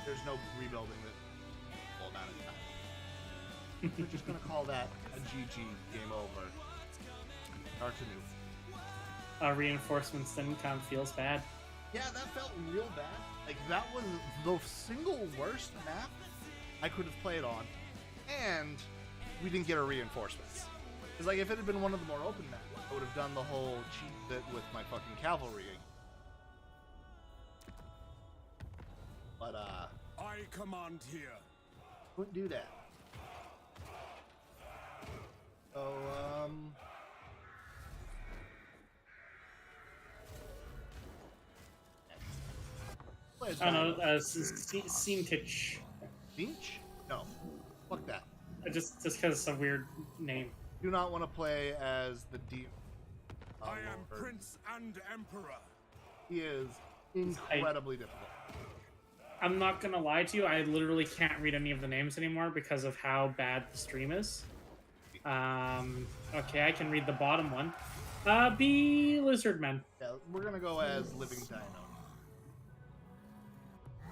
There's no rebuilding that full amount of time. We're just gonna call that a GG, game over. Start anew. Reinforcements didn't come, feels bad. Yeah, that felt real bad. Like, that was the single worst map I could have played on, and we didn't get our reinforcements. Because, like, if it had been one of the more open maps, I would have done the whole cheat bit with my fucking cavalry. But, I command here. Wouldn't do that. So, I don't know, Seentich. Finch? No. Fuck that. Just because it's a weird name. Do not want to play as the demon. I am Prince and Emperor. He is incredibly difficult. I'm not gonna lie to you, I literally can't read any of the names anymore because of how bad the stream is. Okay, I can read the bottom one. Be Lizardmen. Yeah, we're gonna go as Living Dino.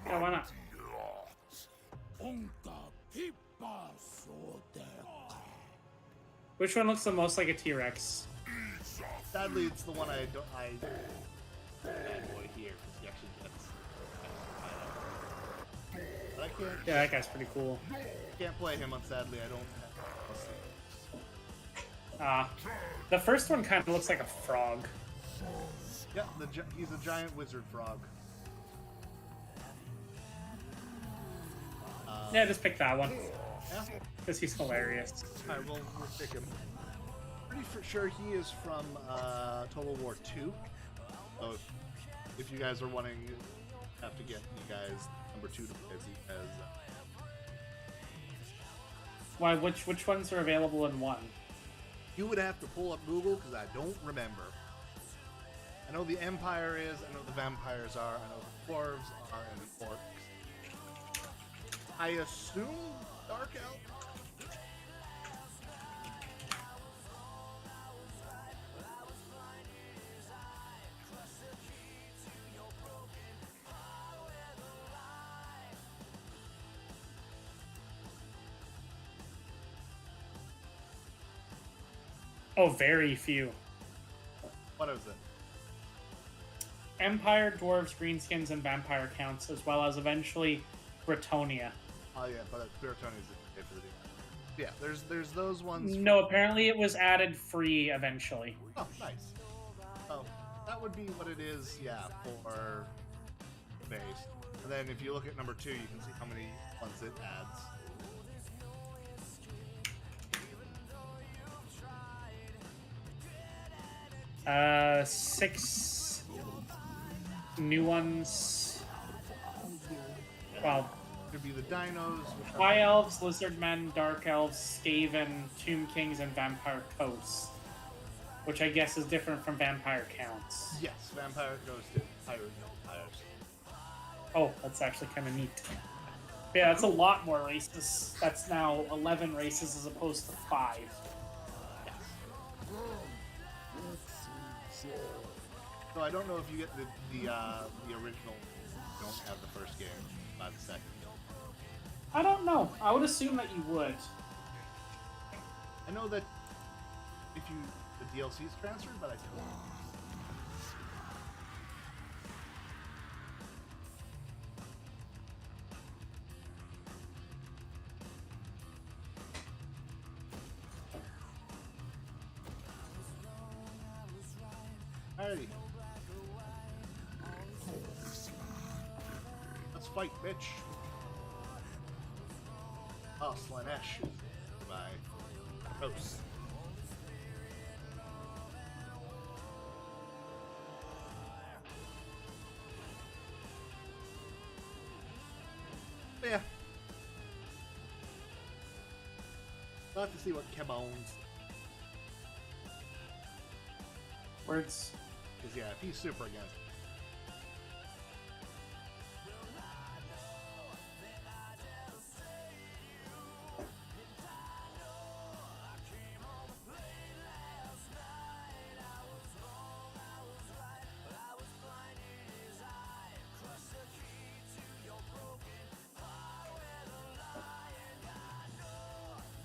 Yeah, why not? Which one looks the most like a T-Rex? Sadly, it's the one I don't. Bad boy here because he actually gets. But I can't. Yeah, that guy's pretty cool. Can't play him. Sadly, I don't. The first one kind of looks like a frog. Yeah, he's a giant wizard frog. Yeah, just pick that one. Yeah. Because he's hilarious. Alright, we'll pick him. Pretty for sure he is from Total War 2. So if you guys are wanting, you have to get you guys number 2 to play as. Why? Which ones are available in 1? You would have to pull up Google because I don't remember. I know the Empire is, I know the vampires are, I know the dwarves are, and the orcs. I assume Dark Elf? Oh, very few. What is it? Empire, dwarves, greenskins, and vampire counts, as well as eventually Bretonia. Oh yeah, but Britonia's the for the DM. Yeah, there's those ones. No, apparently it was added free eventually. Oh, nice. Oh, that would be what it is, yeah, for base. And then if you look at number 2, you can see how many ones it adds. Six new ones. Well, Could be the dinos. High Elves, Lizard Men, Dark Elves, Skaven, Tomb Kings, and Vampire Coasts. Which I guess is different from Vampire Counts. Yes, vampire goes to pirate vampires. Oh, that's actually kind of neat. Yeah, that's a lot more races. That's now 11 races as opposed to 5. Yes. So I don't know if you get the original. You don't have the first game, by the second. I don't know. I would assume that you would. I know that if you the DLC is transferred, but I don't know. Alrighty. Let's fight, bitch. Oh, Slanesh. Goodbye. Gross. Yeah. We'll have to see what Keb owns. Words. Because, yeah, if he's super against it.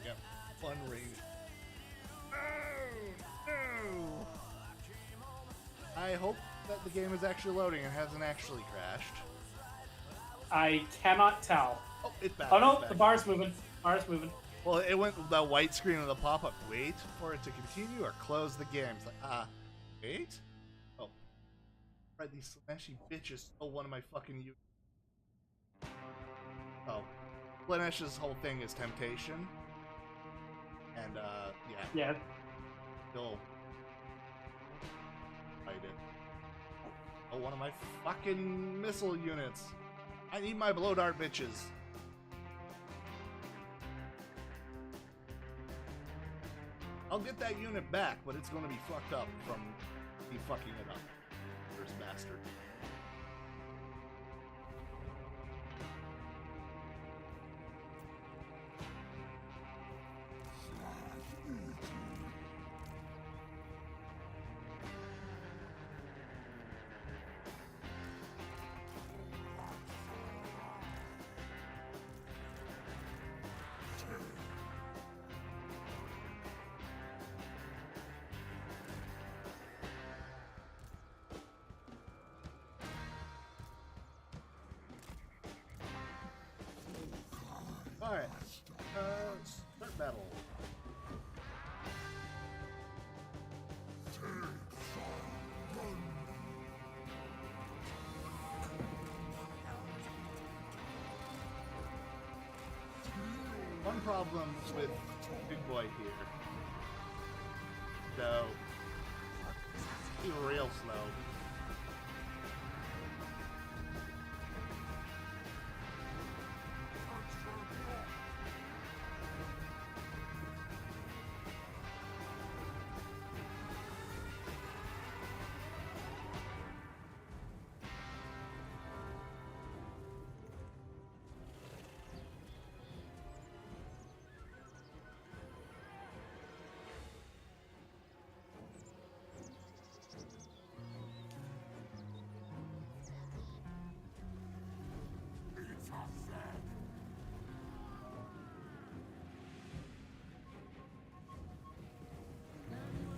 Yep, fun range. Oh, no! I hope that the game is actually loading and hasn't actually crashed. I cannot tell. Oh, it's back. Oh it's no, back. the bar's moving. Bar's moving. Well, it went with the white screen of the pop-up. Wait for it to continue or close the game. It's like, wait? Oh. Right, these Slashy bitches stole one of my fucking Oh. Slanesh's whole thing is temptation. And, yeah. Yeah. He'll fight it. Oh, one of my fucking missile units. I need my blow dart bitches. I'll get that unit back, but it's gonna be fucked up from me fucking it up. First bastard. Alright. Start battle. One problem with Big Boy here. So, he's real slow.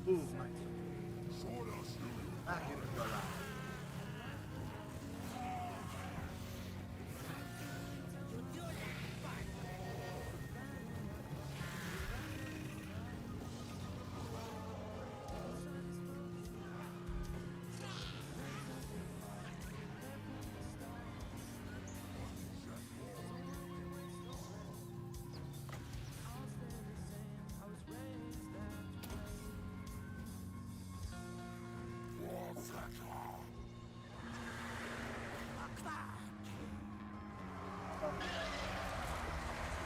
Ooh, nice. Back into the lab.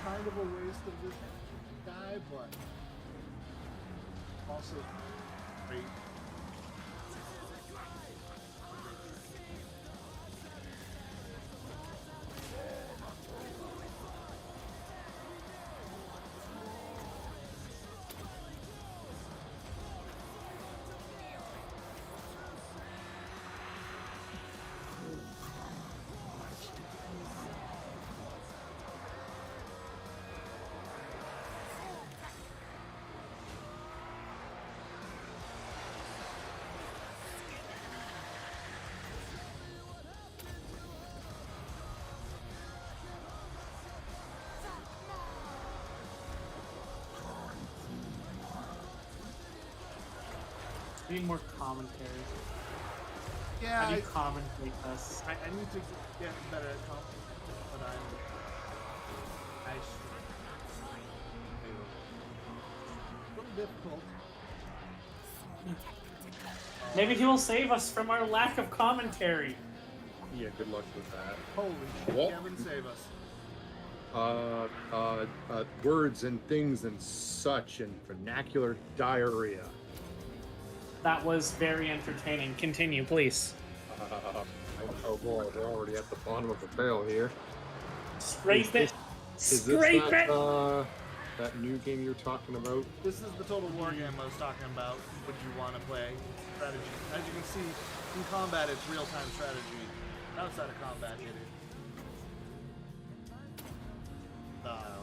Kind of a waste of this guy, but also great. We need more commentary. Yeah, How do you commentate this? I need to get better at composition, but I a little difficult. Maybe he will save us from our lack of commentary. Yeah, good luck with that. Holy shit, What? Kevin, save us. Words and things and such and vernacular diarrhea. That was very entertaining. Continue, please. Oh boy, we're already at the bottom of the barrel here. Scrape it. Is Scrape this it. that new game you're talking about? This is the total war game I was talking about. Would you want to play strategy? As you can see, in combat it's real-time strategy. Outside of combat, it is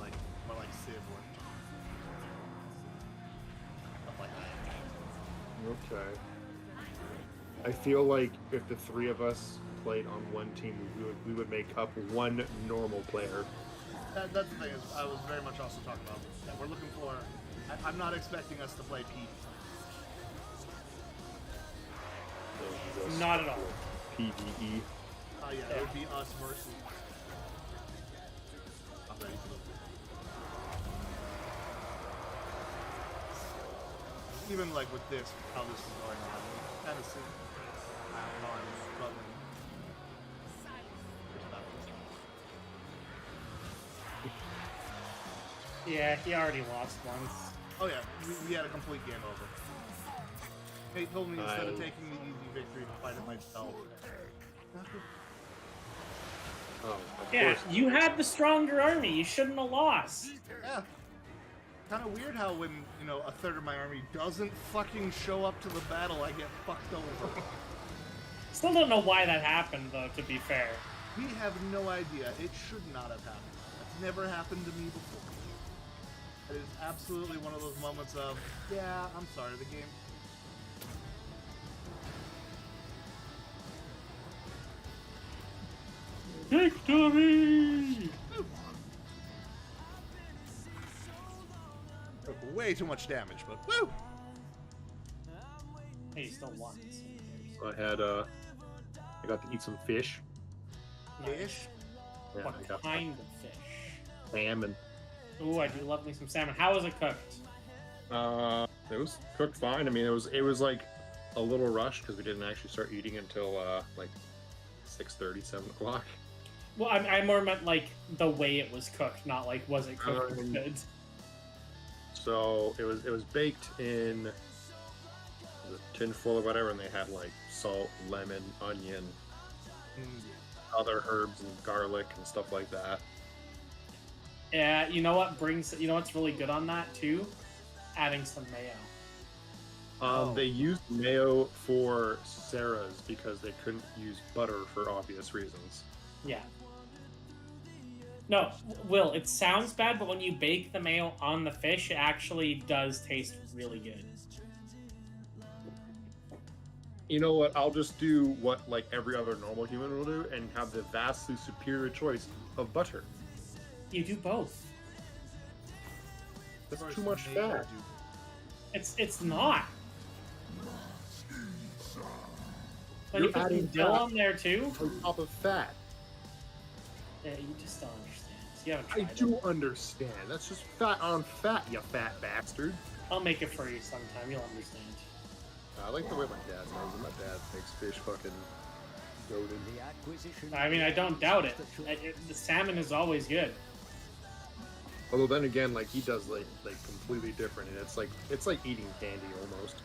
like more like Civ or stuff like that. Okay. I feel like if the three of us played on one team, we would make up one normal player. That's the thing, is I was very much also talking about that. We're looking for. I'm not expecting us to play Pete. Not at all. PvE. Oh yeah, it would be us versus. I'm ready for this. Even like with this, how this is going on, you kind of see how I'm struggling. Yeah, he already lost once. Oh yeah, we had a complete game over. Nate told me instead of taking the easy victory to fight it myself. Oh, of Yeah, course. you had the stronger army. You shouldn't have lost. Yeah. Kind of weird how when, you know, a third of my army doesn't fucking show up to the battle, I get fucked over. Still don't know why that happened, though, to be fair. We have no idea. It should not have happened. That's never happened to me before. It is absolutely one of those moments of, yeah, I'm sorry, the game. Victory! way too much damage, but woo! Hey, you still won. So I got to eat some fish. Fish? Yeah, I What got kind of fish? salmon. Ooh, I do love me some salmon. How was it cooked? It was cooked fine. I mean, it was like a little rushed because we didn't actually start eating until like 6:30, 7 o'clock. Well, I more meant like the way it was cooked, not like was it cooked good. So it was baked in the tin foil or whatever, and they had like salt, lemon, onion, other herbs and garlic and stuff like that. Yeah, you know what's really good on that too? Adding some mayo. They used mayo for Sarah's because they couldn't use butter for obvious reasons. Yeah. No, Will, it sounds bad, but when you bake the mayo on the fish, it actually does taste really good. You know what? I'll just do what like every other normal human will do and have the vastly superior choice of butter. You do both. That's too much fat. It's not. But You're you put adding some dill fat on there too? on top of fat. Yeah, you just don't understand. You haven't I tried do understand. That's just fat on fat, you fat bastard. I'll make it for you sometime. You'll understand. I like the way my dad knows it. My dad makes fish fucking goated. I mean, I don't doubt it. The salmon is always good. Although then again, like he does like completely different, and it's like eating candy almost.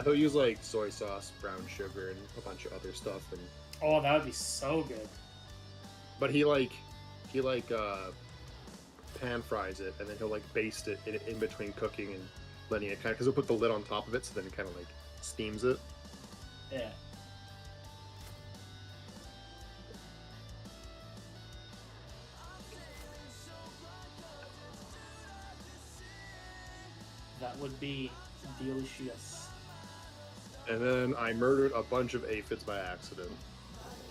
He'll use like soy sauce, brown sugar, and a bunch of other stuff, and Oh, that would be so good. but he pan fries it, and then he'll like baste it in between cooking and letting it kind of, because he'll put the lid on top of it, so then it kind of like steams it. Yeah. That would be delicious. And then I murdered a bunch of aphids by accident.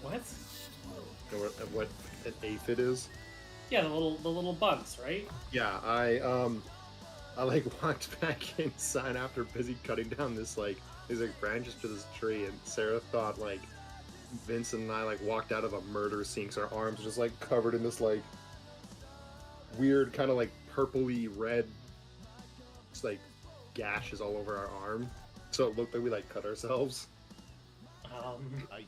What? You know what an aphid is? Yeah, the little bugs, right? Yeah, I like walked back inside after busy cutting down these like branches to this tree, and Sarah thought like Vincent and I like walked out of a murder scene because our arms were just like covered in this like weird kind of like purpley red, just like gashes all over our arm, so it looked like we like cut ourselves. Nice.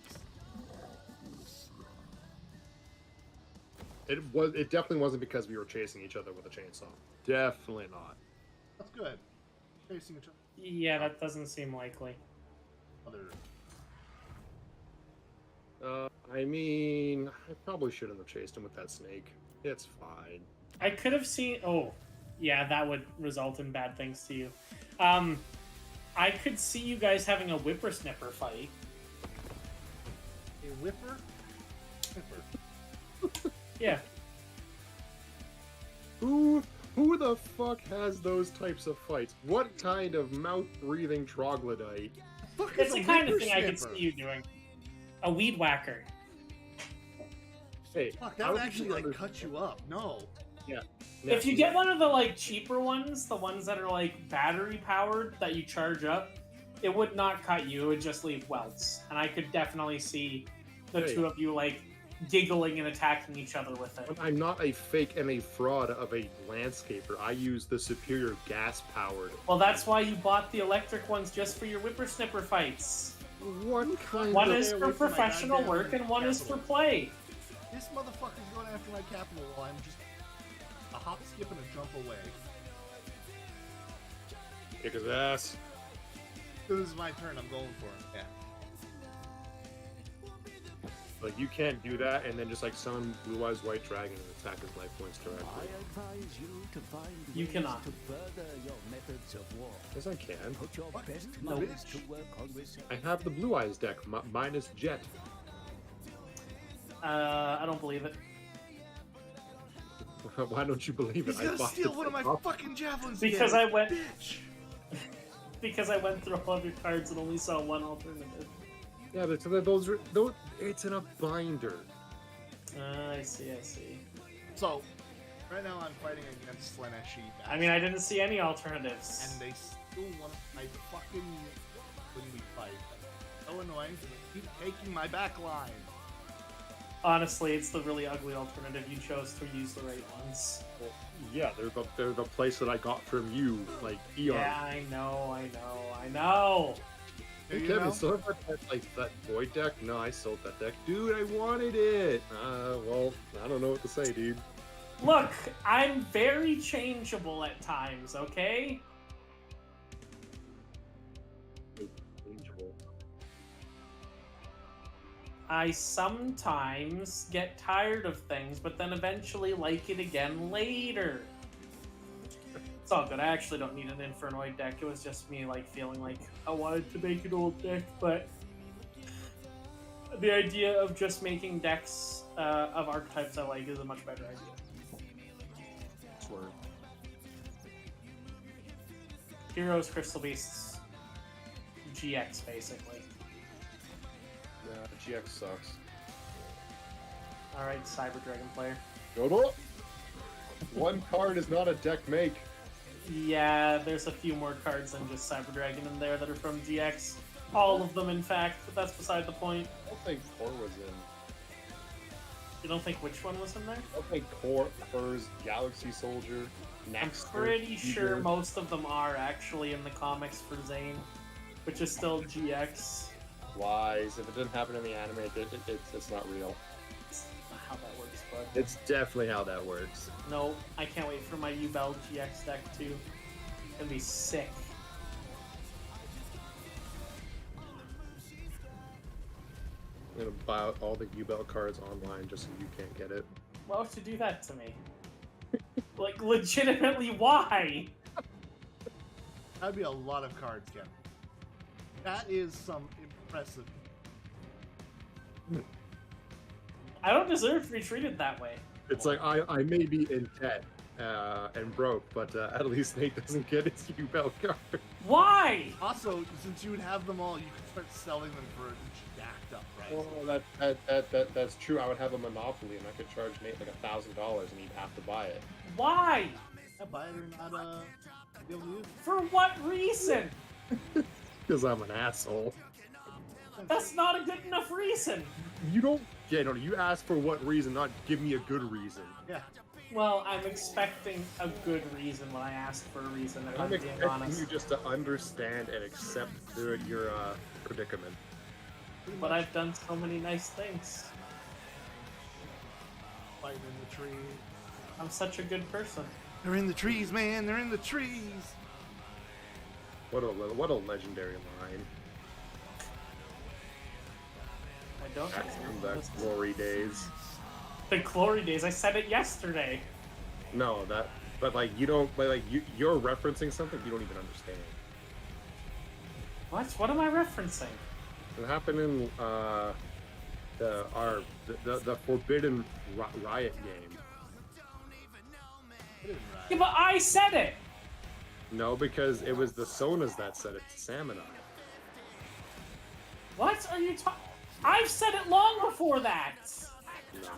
It definitely wasn't because we were chasing each other with a chainsaw. Definitely not. That's good. Facing each Yeah, that doesn't seem likely. other. I mean, I probably shouldn't have chased him with that snake. It's fine. I could have seen. Oh, yeah, that would result in bad things to you. I could see you guys having a whippersnipper fight. A whipper? Whipper. Yeah. Who the fuck has those types of fights? What kind of mouth-breathing troglodyte? It's the kind of thing I could see you doing. A weed whacker. Hey, Fuck, that how would did actually like cut you up. No. Yeah. If you get one of the like cheaper ones, the ones that are like battery powered that you charge up, it would not cut you. It would just leave welts. And I could definitely see the two of you like giggling and attacking each other with it. I'm not a fake and a fraud of a landscaper. I use the superior gas-powered. Well, that's why you bought the electric ones, just for your whippersnipper fights. What kind One of... is for professional work and one is for play. This motherfucker's going after my capital while I'm just a hop, skip, and a jump away. Kick his ass. This is my turn. I'm going for him. Yeah. Like, you can't do that and then just like summon Blue-Eyes White Dragon and attack his life points directly. I advise you to find You ways cannot. to further your methods of war. Yes, I can. Put your best No. minds to work on this. I have the Blue Eyes deck, minus Jet. I don't believe it. Why don't you believe it? He's gonna bought steal it one of my off- fucking javelins. Because again, I went- Bitch. Because I went through all of your cards and only saw one alternative. Yeah, but those, it's in a binder. I see, I see. So, right now I'm fighting against Slaneshi. I mean, I didn't see any alternatives. And they still want to fight fucking when we fight. So annoying, because they keep taking my back line. Honestly, it's the really ugly alternative. You chose to use the right ones. Well, yeah, they're the place that I got from you, like eons. Yeah, I know. Hey, You Kevin, know? still have that void deck? No, I sold that deck. Dude, I wanted it! Well, I don't know what to say, dude. Look, I'm very changeable at times, okay? Changeable. I sometimes get tired of things, but then eventually like it again later. It's all good. I actually don't need an Infernoid deck. It was just me like feeling like I wanted to make an old deck, but the idea of just making decks of archetypes I like is a much better idea. Swear. Heroes, Crystal Beasts, GX basically. Yeah, GX sucks. Alright, Cyber Dragon player. Dodo! One card is not a deck make. Yeah, there's a few more cards than just Cyber Dragon in there that are from GX. All of them, in fact, but that's beside the point. I don't think Core was in. You don't think which one was in there? I don't think Core, Furs, Galaxy Soldier, Next. I'm pretty sure most of them are actually in the comics for Zane, which is still GX. Lies. If it didn't happen in the anime, it's not real. That's not how that works, bud. It's definitely how that works. No, I can't wait for my Ubel GX deck too. It's gonna be sick. I'm gonna buy out all the Ubel cards online just so you can't get it. Why would you do that to me? Like, legitimately, why? That'd be a lot of cards, Kevin. That is some impressive. I don't deserve to be treated that way. It's like I may be in debt and broke, but at least Nate doesn't get his Ubel card. Why? Also, since you would have them all, you could start selling them for jacked up prices. Well, that's true. I would have a monopoly, and I could charge Nate like $1,000, and he'd have to buy it. Why? Yeah, buy it or not be able to use it. For what reason? Because I'm an asshole. That's not a good enough reason. You don't. Yeah, no. You ask for what reason, not give me a good reason. Yeah. Well, I'm expecting a good reason when I ask for a reason, if I'm I'm being expecting honest. you just to understand and accept your predicament. But I've done so many nice things. Fighting in the tree. I'm such a good person. They're in the trees, man. They're in the trees. What a legendary line. I don't From the glory days. The glory days. I said it yesterday. No, but like you don't, you're referencing something you don't even understand. What? What am I referencing? It happened in the Forbidden Riot game. Yeah, but I said it. No, because it was the Sonas that said it to Samurai. What are you talking? I've said it long before that. No.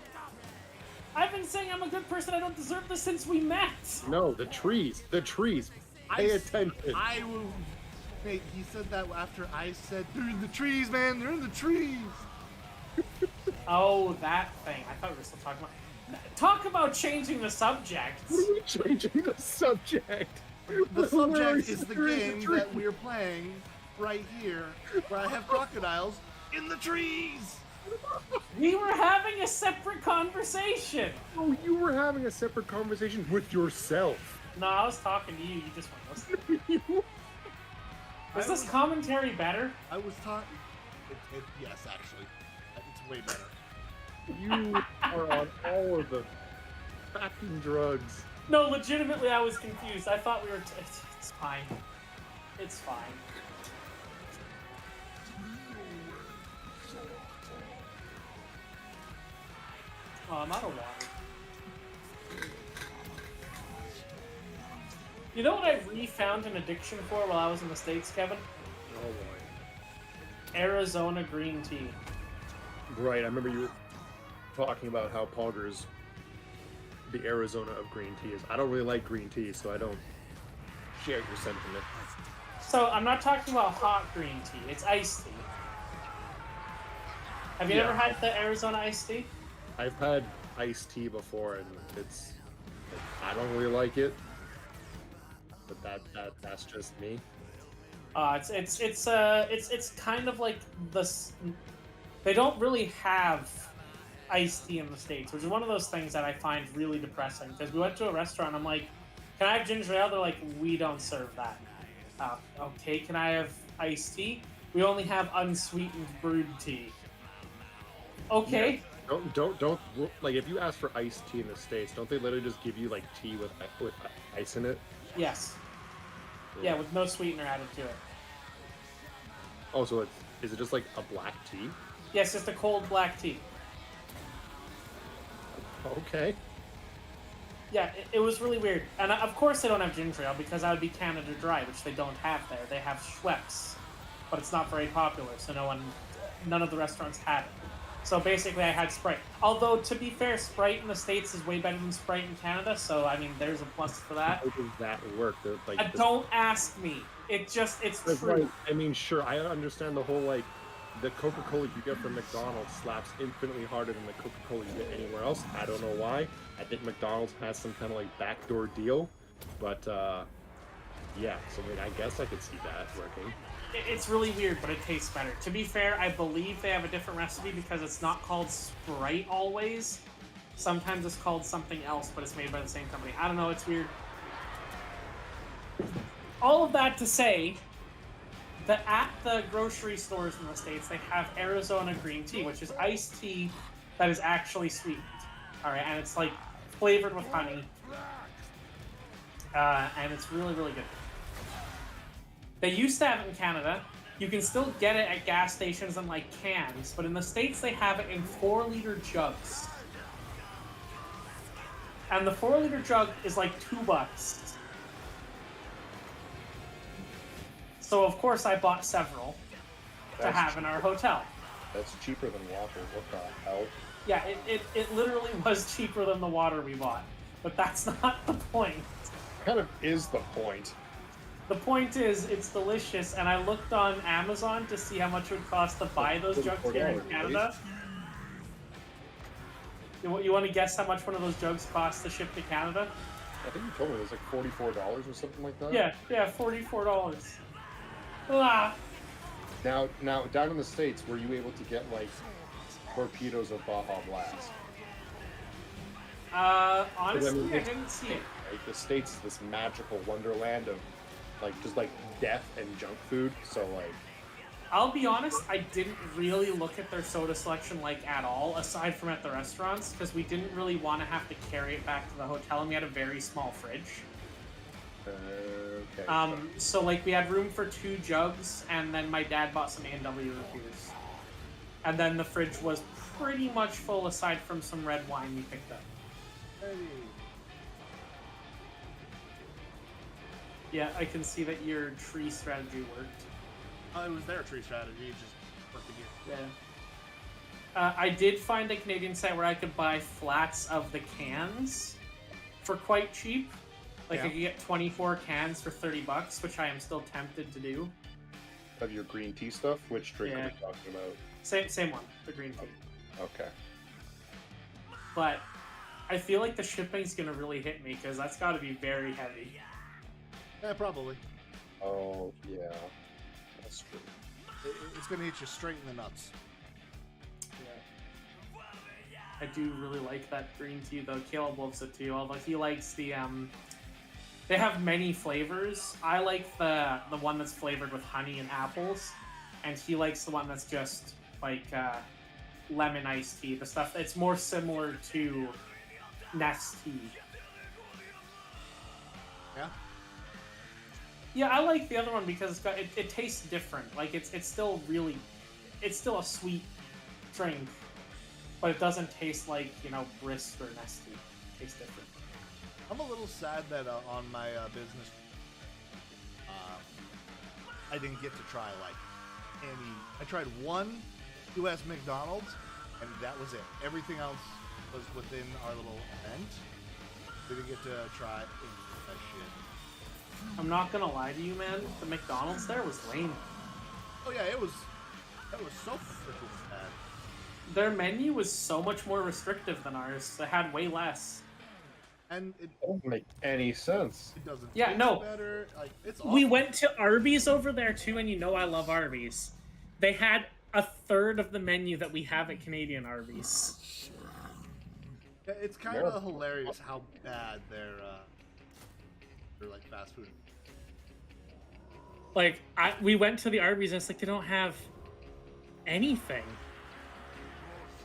I've been saying I'm a good person. I don't deserve this since we met. No, the trees. Pay attention. Nate, he said that after I said, they're in the trees, man. They're in the trees. Oh, that thing. I thought we were still talking about. Talk about changing the subject. What are we changing the subject? The subject is the game that we're playing right here, where I have crocodiles in the trees. We were having a separate conversation. Oh, you were having a separate conversation with yourself. No, I was talking to you. You just weren't listening. Is this commentary better? I was talking. Yes, actually, it's way better. You are on all of the fucking drugs. No, legitimately, I was confused. I thought we were. It's fine. It's fine. Oh, I'm out of water. You know what I re-found an addiction for while I was in the States, Kevin? Oh boy. Arizona green tea. Right, I remember you. talking about how Poggers, the Arizona of green tea is. I don't really like green tea, so I don't share your sentiment. So I'm not talking about hot green tea. It's iced tea. Have you ever had the Arizona iced tea? I've had iced tea before, and I don't really like it. But that's just me. It's kind of like this. They don't really have iced tea in the States, which is one of those things that I find really depressing. Because we went to a restaurant, I'm like, "Can I have ginger ale?" They're like, "We don't serve that." Okay, can I have iced tea? We only have unsweetened brewed tea. Okay. Yeah. Don't like if you ask for iced tea in the States, don't they literally just give you like tea with ice in it? Yes. Yeah, with no sweetener added to it. Oh, so is it just like a black tea? Yes, just a cold black tea. Okay. Yeah, it was really weird. And of course they don't have ginger ale because that would be Canada Dry, which they don't have there. They have Schweppes, but it's not very popular, so none of the restaurants had it. So basically I had Sprite. Although, to be fair, Sprite in the States is way better than Sprite in Canada, so I mean, there's a plus for that. How does that work? Don't ask me. It's true. Right. I mean, sure, I understand the whole, like, the Coca-Cola you get from McDonald's slaps infinitely harder than the Coca-Cola you get anywhere else. I don't know why. I think McDonald's has some kind of, like, backdoor deal. But, yeah, so I mean, I guess I could see that working. It's really weird, but it tastes better. To be fair, I believe they have a different recipe because it's not called Sprite always. Sometimes it's called something else, but it's made by the same company. I don't know, it's weird. All of that to say that at the grocery stores in the States, they have Arizona green tea, which is iced tea that is actually sweetened. Alright, and it's like flavored with honey. And it's really, really good. They used to have it in Canada. You can still get it at gas stations in like cans, but in the States they have it in 4-liter jugs. And the 4-liter jug is like $2. So of course I bought several to have in our hotel. That's cheaper than water. What the hell? Yeah, it literally was cheaper than the water we bought. But that's not the point. Kind of is the point. The point is, it's delicious, and I looked on Amazon to see how much it would cost to buy those jugs here in Canada. You want to guess how much one of those jugs costs to ship to Canada? I think you told me it was like $44 or something like that. Yeah, $44. Ah. Now, down in the States, were you able to get like torpedoes of Baja Blast? Honestly, I didn't see it. Right? The States is this magical wonderland of just death and junk food. So like, I'll be honest, I didn't really look at their soda selection at all, aside from at the restaurants, because we didn't really want to have to carry it back to the hotel, and we had a very small fridge. Okay. So we had room for 2 jugs, and then my dad bought some A&W root. And then the fridge was pretty much full, aside from some red wine we picked up. Hey. Yeah, I can see that your tree strategy worked. It was their tree strategy, it just worked again. Yeah. I did find a Canadian site where I could buy flats of the cans for quite cheap. I could get 24 cans for $30, which I am still tempted to do. Of your green tea stuff? Which drink are we talking about? Same one, the green tea. Okay. But I feel like the shipping's gonna really hit me, because that's gotta be very heavy. Yeah, probably. Oh, yeah. That's true. It's gonna hit you straight in the nuts. Yeah. I do really like that green tea, though. Caleb loves it too, although he likes the, They have many flavors. I like the one that's flavored with honey and apples, and he likes the one that's just, lemon iced tea. The stuff that's more similar to Nest tea. Yeah? Yeah, I like the other one because it tastes different. It's still a sweet drink, but it doesn't taste like, Brisk or Nestea. It tastes different. I'm a little sad that on my business, I didn't get to try any. I tried one U.S. McDonald's, and that was it. Everything else was within our little event. We didn't get to try any of that shit. I'm not gonna lie to you, man. The McDonald's there was lame. Oh yeah, it was so freaking bad. Their menu was so much more restrictive than ours. They had way less. And it Doesn't make any sense. doesn't Yeah, taste no. better. Like, it's We awful. went to Arby's over there too, and you know I love Arby's. They had a third of the menu that we have at Canadian Arby's. Yeah, it's kind of hilarious how bad their like fast food. Like, we went to the Arby's and it's like they don't have anything.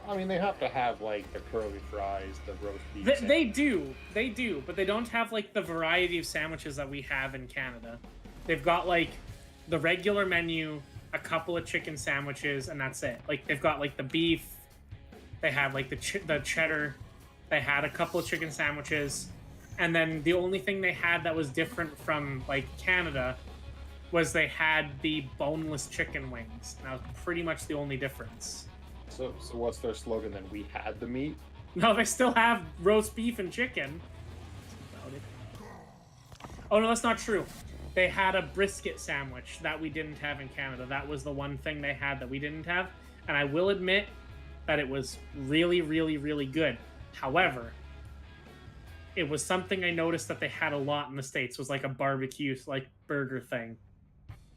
I mean, they have to have like the curly fries, the roast beef. They do, but they don't have like the variety of sandwiches that we have in Canada. They've got like the regular menu, a couple of chicken sandwiches, and that's it. Like they've got like the beef, they had like the cheddar, they had a couple of chicken sandwiches, and then the only thing they had that was different from like Canada was they had the boneless chicken wings. And that was pretty much the only difference. So what's their slogan then? We had the meat? No, they still have roast beef and chicken. Oh no, that's not true. They had a brisket sandwich that we didn't have in Canada. That was the one thing they had that we didn't have. And I will admit that it was really, really, really good. However, it was something I noticed that they had a lot in the States. Was like a barbecue, like burger thing.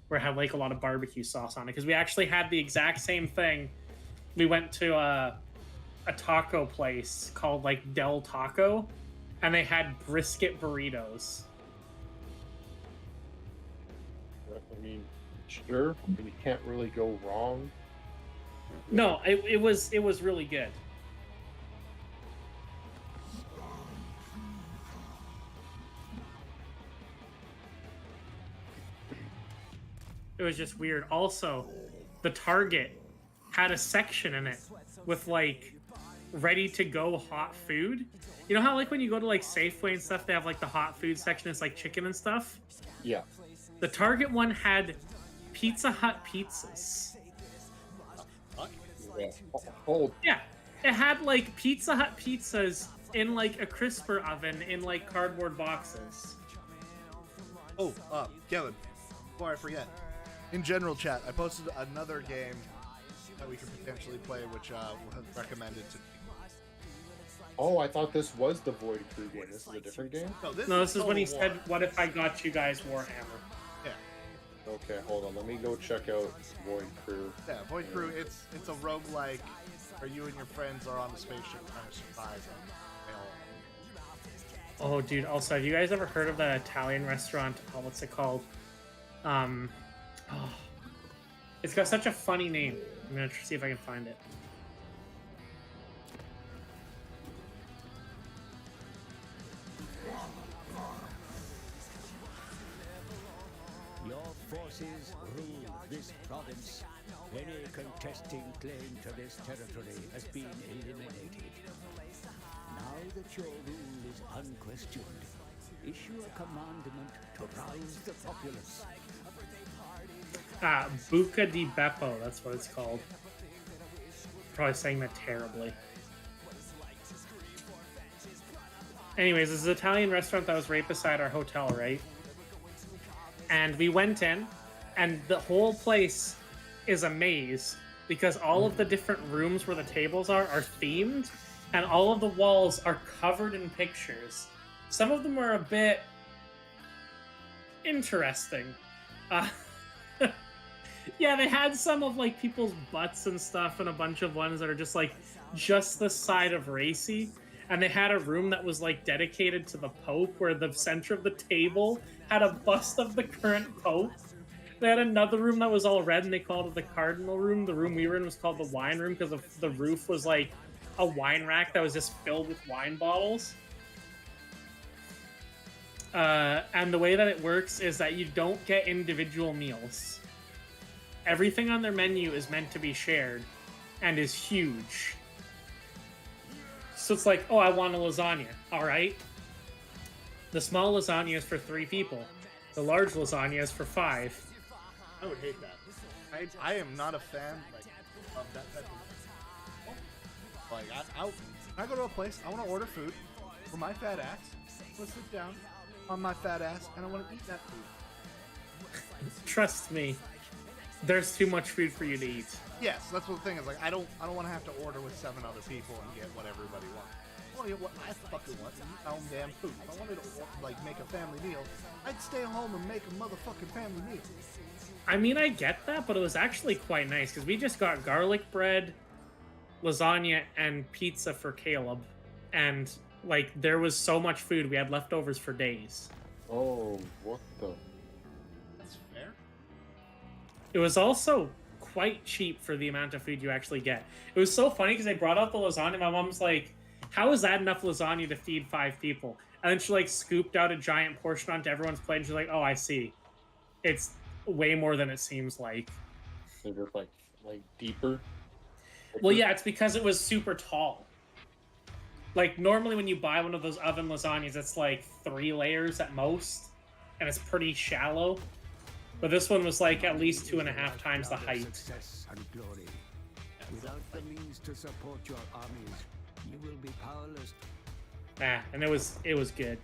Where it had like a lot of barbecue sauce on it. Because we actually had the exact same thing. We went to a taco place called like Del Taco, and they had brisket burritos. I mean, sure, you can't really go wrong. No, it was really good. It was just weird. Also, the Target had a section in it with like ready to go hot food. You know how like when you go to like Safeway and stuff, they have like the hot food section. It's like chicken and stuff. Yeah. The Target one had Pizza Hut pizzas. Yeah. Hold. Yeah, it had like Pizza Hut pizzas in like a crisper oven in like cardboard boxes. Oh, Kevin, before I forget, in general chat, I posted another game that we could potentially play, which was recommended to me. Oh, I thought this was the Void Crew game. This is a different game? No, this is when he said, "What if I got you guys Warhammer?" Yeah. Okay, hold on. Let me go check out Void Crew. Yeah, Void Crew, it's a roguelike where you and your friends are on the spaceship trying to survive. Oh, dude. Also, have you guys ever heard of that Italian restaurant? Oh, what's it called? It's got such a funny name. I'm gonna see if I can find it. Your forces rule this province. Any contesting claim to this territory has been eliminated. Now that your rule is unquestioned, issue a commandment to rouse the populace. Buca di Beppo, that's what it's called. Probably saying that terribly. Anyways, this is an Italian restaurant that was right beside our hotel, right? And we went in, and the whole place is a maze because all of the different rooms where the tables are themed, and all of the walls are covered in pictures. Some of them are a bit interesting. Yeah, they had some of like people's butts and stuff, and a bunch of ones that are just like just the side of racy. And they had a room that was like dedicated to the Pope, where the center of the table had a bust of the current Pope. They had another room that was all red, and they called it the Cardinal Room. The room we were in was called the Wine Room because the roof was like a wine rack that was just filled with wine bottles. And the way that it works is that you don't get individual meals. Everything on their menu is meant to be shared and is huge. So it's like, oh, I want a lasagna. All right. The small lasagna is for 3 people. The large lasagna is for 5. I would hate that. I am not a fan of that type of... Like, when I go to a place, I want to order food for my fat ass. I want to sit down on my fat ass, and I want to eat that food. Trust me, there's too much food for you to eat. Yes, that's what the thing is. Like, I don't want to have to order with 7 other people and get what everybody wants. I want to get what I fucking want and eat my own damn food. If I wanted to, like, make a family meal, I'd stay home and make a motherfucking family meal. I mean, I get that, but it was actually quite nice because we just got garlic bread, lasagna, and pizza for Caleb, and like there was so much food we had leftovers for days. Oh, what the? That's fair. It was also quite cheap for the amount of food you actually get. It was so funny because they brought out the lasagna. My mom's like, "How is that enough lasagna to feed 5 people?" And then she like scooped out a giant portion onto everyone's plate, and she's like, "Oh, I see. It's way more than it seems like." They're just like deeper. Well, yeah, it's because it was super tall. Like, normally when you buy one of those oven lasagnas, it's like 3 layers at most, and it's pretty shallow. But this one was like at least 2.5 times the height. Success and glory. Without the means to support your armies, you will be powerless. And it was good.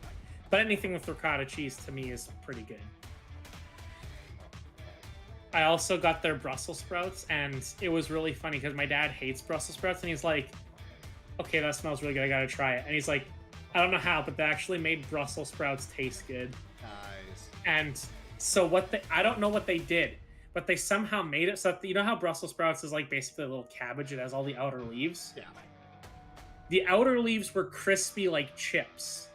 But anything with ricotta cheese to me is pretty good. I also got their Brussels sprouts, and it was really funny because my dad hates Brussels sprouts, and he's like, "Okay, that smells really good. I gotta try it." And he's like, "I don't know how, but they actually made Brussels sprouts taste good." Nice. And so I don't know what they did, but they somehow made it so that, you know how Brussels sprouts is like basically a little cabbage. It has all the outer leaves. Yeah. The outer leaves were crispy like chips.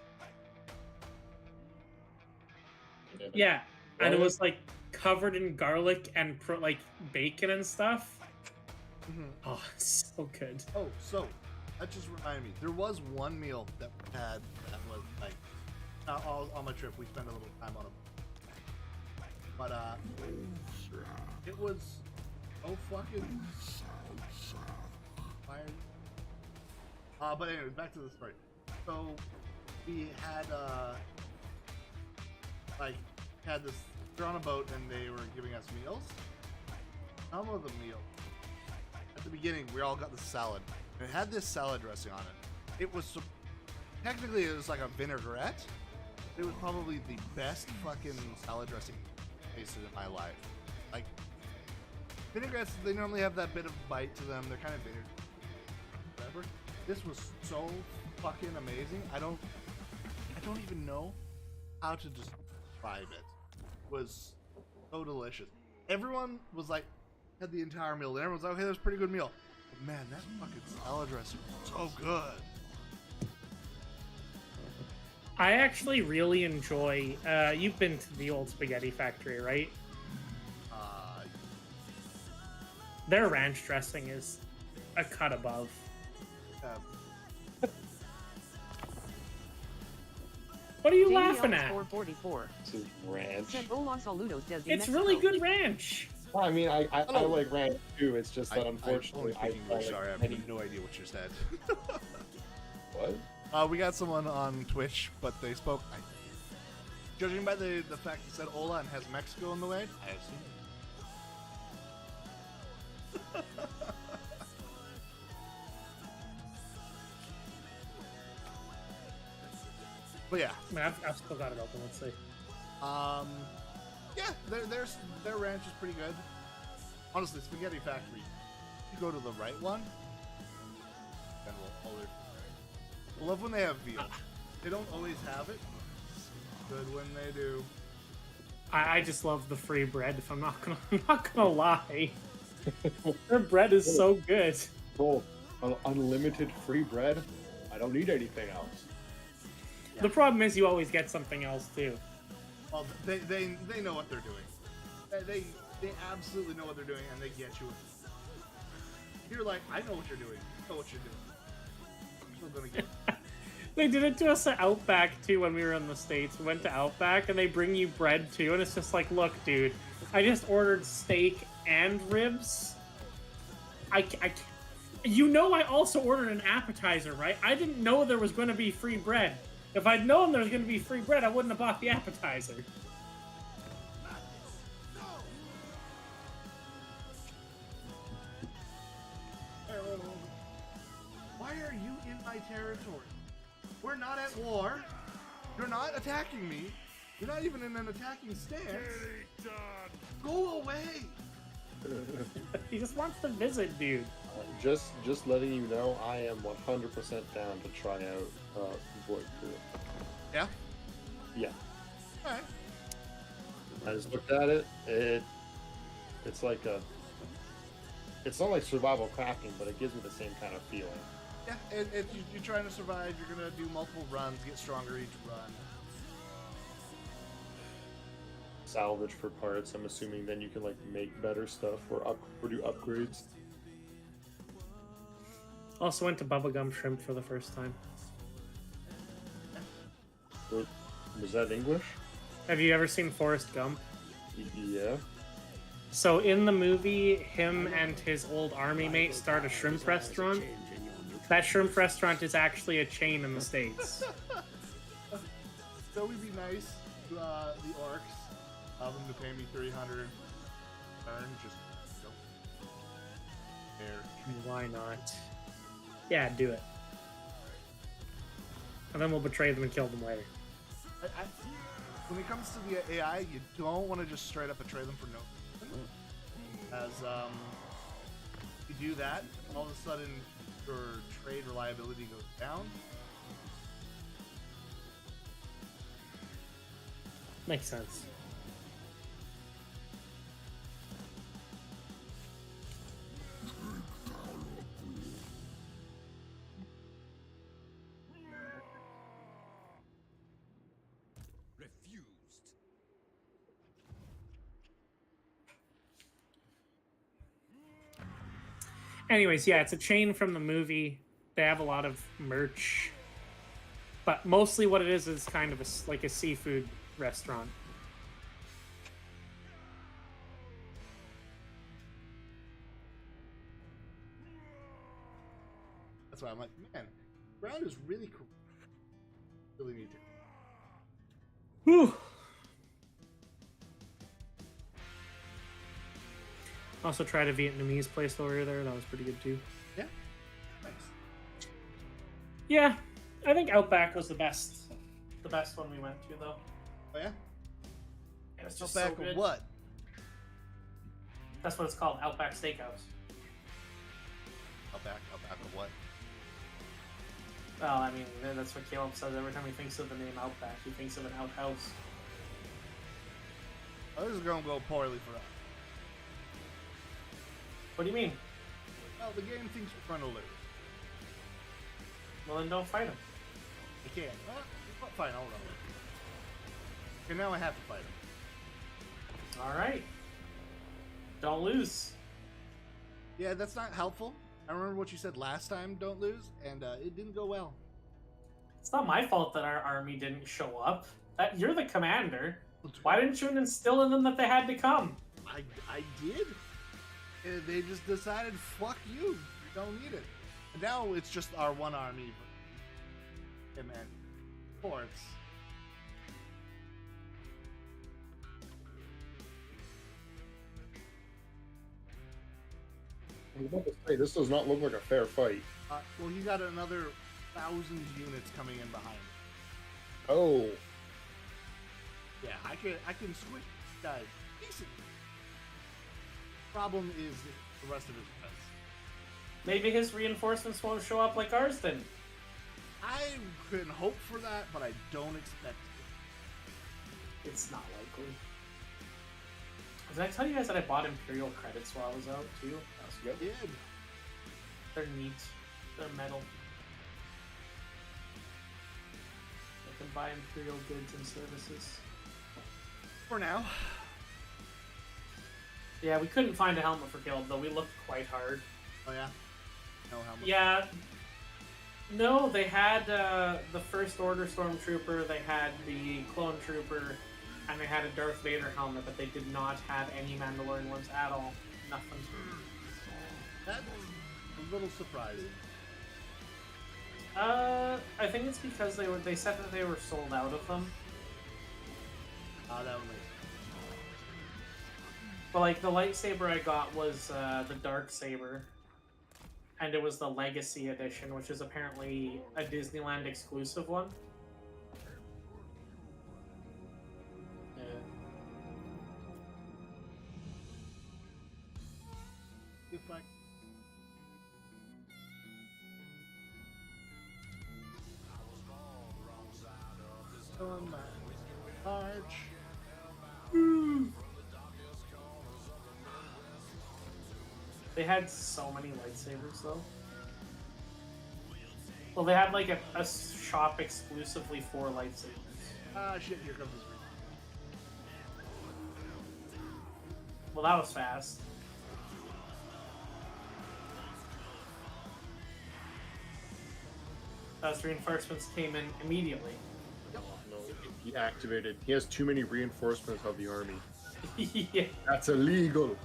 Yeah, and it was like covered in garlic and like bacon and stuff. Mm-hmm. Oh, so good. Oh, so that just reminded me. There was one meal that we had that was like on my trip. We spent a little time on it, but it was fucking fire. But anyways, back to the story. So we had this. We're on a boat and they were giving us meals. Some of the meal. At the beginning, we all got the salad. And it had this salad dressing on it. It was technically it was like a vinaigrette. It was probably the best fucking salad dressing I've tasted in my life. Like vinaigrettes, they normally have that bit of bite to them. They're kind of bitter. Whatever. This was so fucking amazing. I don't even know how to describe it. It was so delicious. Everyone was like, had the entire meal. And everyone was like, okay, that was a pretty good meal. But man, that fucking salad dressing was so good. I actually really enjoy. You've been to the old spaghetti factory, right? Their ranch dressing is a cut above. What are you laughing at? 444. This is ranch. Said Hola saludos desde It's Mexico. really good ranch. Well, I mean, I like ranch too. It's just that unfortunately I English. Sorry, I have no idea what you said. What? We got someone on Twitch, but they spoke. Judging by the fact it said "Hola" and has Mexico in the way, I assume. But yeah, I mean, I've still got it open. Let's see. Yeah, their ranch is pretty good. Honestly, Spaghetti Factory. If you go to the right one, then I love when they have veal. They don't always have it. Good when they do. I just love the free bread. If I'm not gonna lie, their bread is so good. Cool. Unlimited free bread. I don't need anything else. Yeah. The problem is you always get something else too. Well, they know what they're doing. They absolutely know what they're doing, and they get you. You're like, I know what you're doing. I know what you're doing. I'm still gonna get. They did it to us at Outback too when we were in the States. We went to Outback and they bring you bread too, and it's just like, look, dude, I just ordered steak and ribs. I you know, I also ordered an appetizer, right? I didn't know there was going to be free bread. If I'd known there was going to be free bread, I wouldn't have bought the appetizer. Why Why are you in my territory? We're not at war. You're not attacking me. You're not even in an attacking stance. Go away. He just wants to visit, dude. Just letting you know, I am 100% down to try out Void Crew. Yeah? Yeah. Alright. I just looked at it. It's like a. It's not like survival crafting, but it gives me the same kind of feeling. Yeah, you're trying to survive. You're going to do multiple runs, get stronger each run. Salvage for parts. I'm assuming then you can like make better stuff or do upgrades. Also went to Bubblegum Shrimp for the first time. Was that English? Have you ever seen Forrest Gump? Yeah. So in the movie, him and his old army mate start a shrimp restaurant. That shrimp restaurant is actually a chain in the States. That would be nice to the orcs. Allow them to pay me 300 earn, just go. There. Why not? Yeah, do it. And then we'll betray them and kill them later. When it comes to the AI, you don't want to just straight up betray them for no reason. As you do that, all of a sudden your trade reliability goes down. Makes sense. Anyways, yeah, it's a chain from the movie. They have a lot of merch. But mostly what it is kind of like a seafood restaurant. That's why I'm like, man, ground is really cool. Really need to. Whew. Also tried a Vietnamese place over there. That was pretty good too. Yeah. Nice. Yeah, I think Outback was the best one we went to though. Oh yeah? It was just Outback so good. of what? That's what it's called, Outback Steakhouse. Outback of what? Well, I mean, that's what Caleb says every time he thinks of the name Outback. He thinks of an outhouse. Oh, this is gonna go poorly for us. What do you mean? Well, the game thinks we're gonna lose. Well, then don't fight him. I can't. Well, fine, I'll run away. Okay, now I have to fight him. Alright. Don't lose. Yeah, that's not helpful. I remember what you said last time, don't lose, and it didn't go well. It's not my fault that our army didn't show up. You're the commander. Why didn't you instill in them that they had to come? I did. And they just decided, fuck you. You don't need it. And now it's just our one army. And then forts. I was about to say, this does not look like a fair fight. Well, you got another 1,000 units coming in behind. Oh. Yeah, I can squish guys decently. Problem is the rest of his defense. Maybe his reinforcements won't show up like ours then. I can hope for that, but I don't expect it. It's not likely. Did I tell you guys that I bought Imperial credits while I was out too? That was good. Did. They're neat. They're metal. I can buy Imperial goods and services. For now. Yeah, we couldn't find a helmet for Caleb, though. We looked quite hard. Oh yeah? No helmet? Yeah. No, they had the First Order Stormtrooper, they had the Clone Trooper, and they had a Darth Vader helmet, but they did not have any Mandalorian ones at all. Nothing. That's a little surprising. I think it's because they said that they were sold out of them. That would make sense. But like the lightsaber I got was the dark saber, and it was the Legacy Edition, which is apparently a Disneyland exclusive one. Yeah. If I on my march. They had so many lightsabers, though. Well, they had like a shop exclusively for lightsabers. Ah, shit, here comes this ring. Well, that was fast. Those reinforcements came in immediately. No, he activated. He has too many reinforcements of the army. Yeah. That's illegal.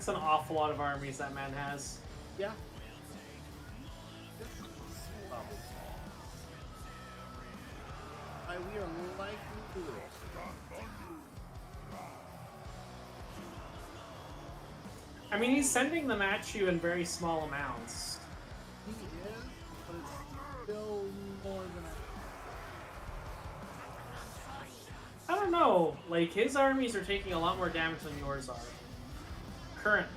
That's an awful lot of armies that man has. Yeah. We are likely to lose. I mean, he's sending them at you in very small amounts. He is, but it's still more than I don't know. Like, his armies are taking a lot more damage than yours are. Currently.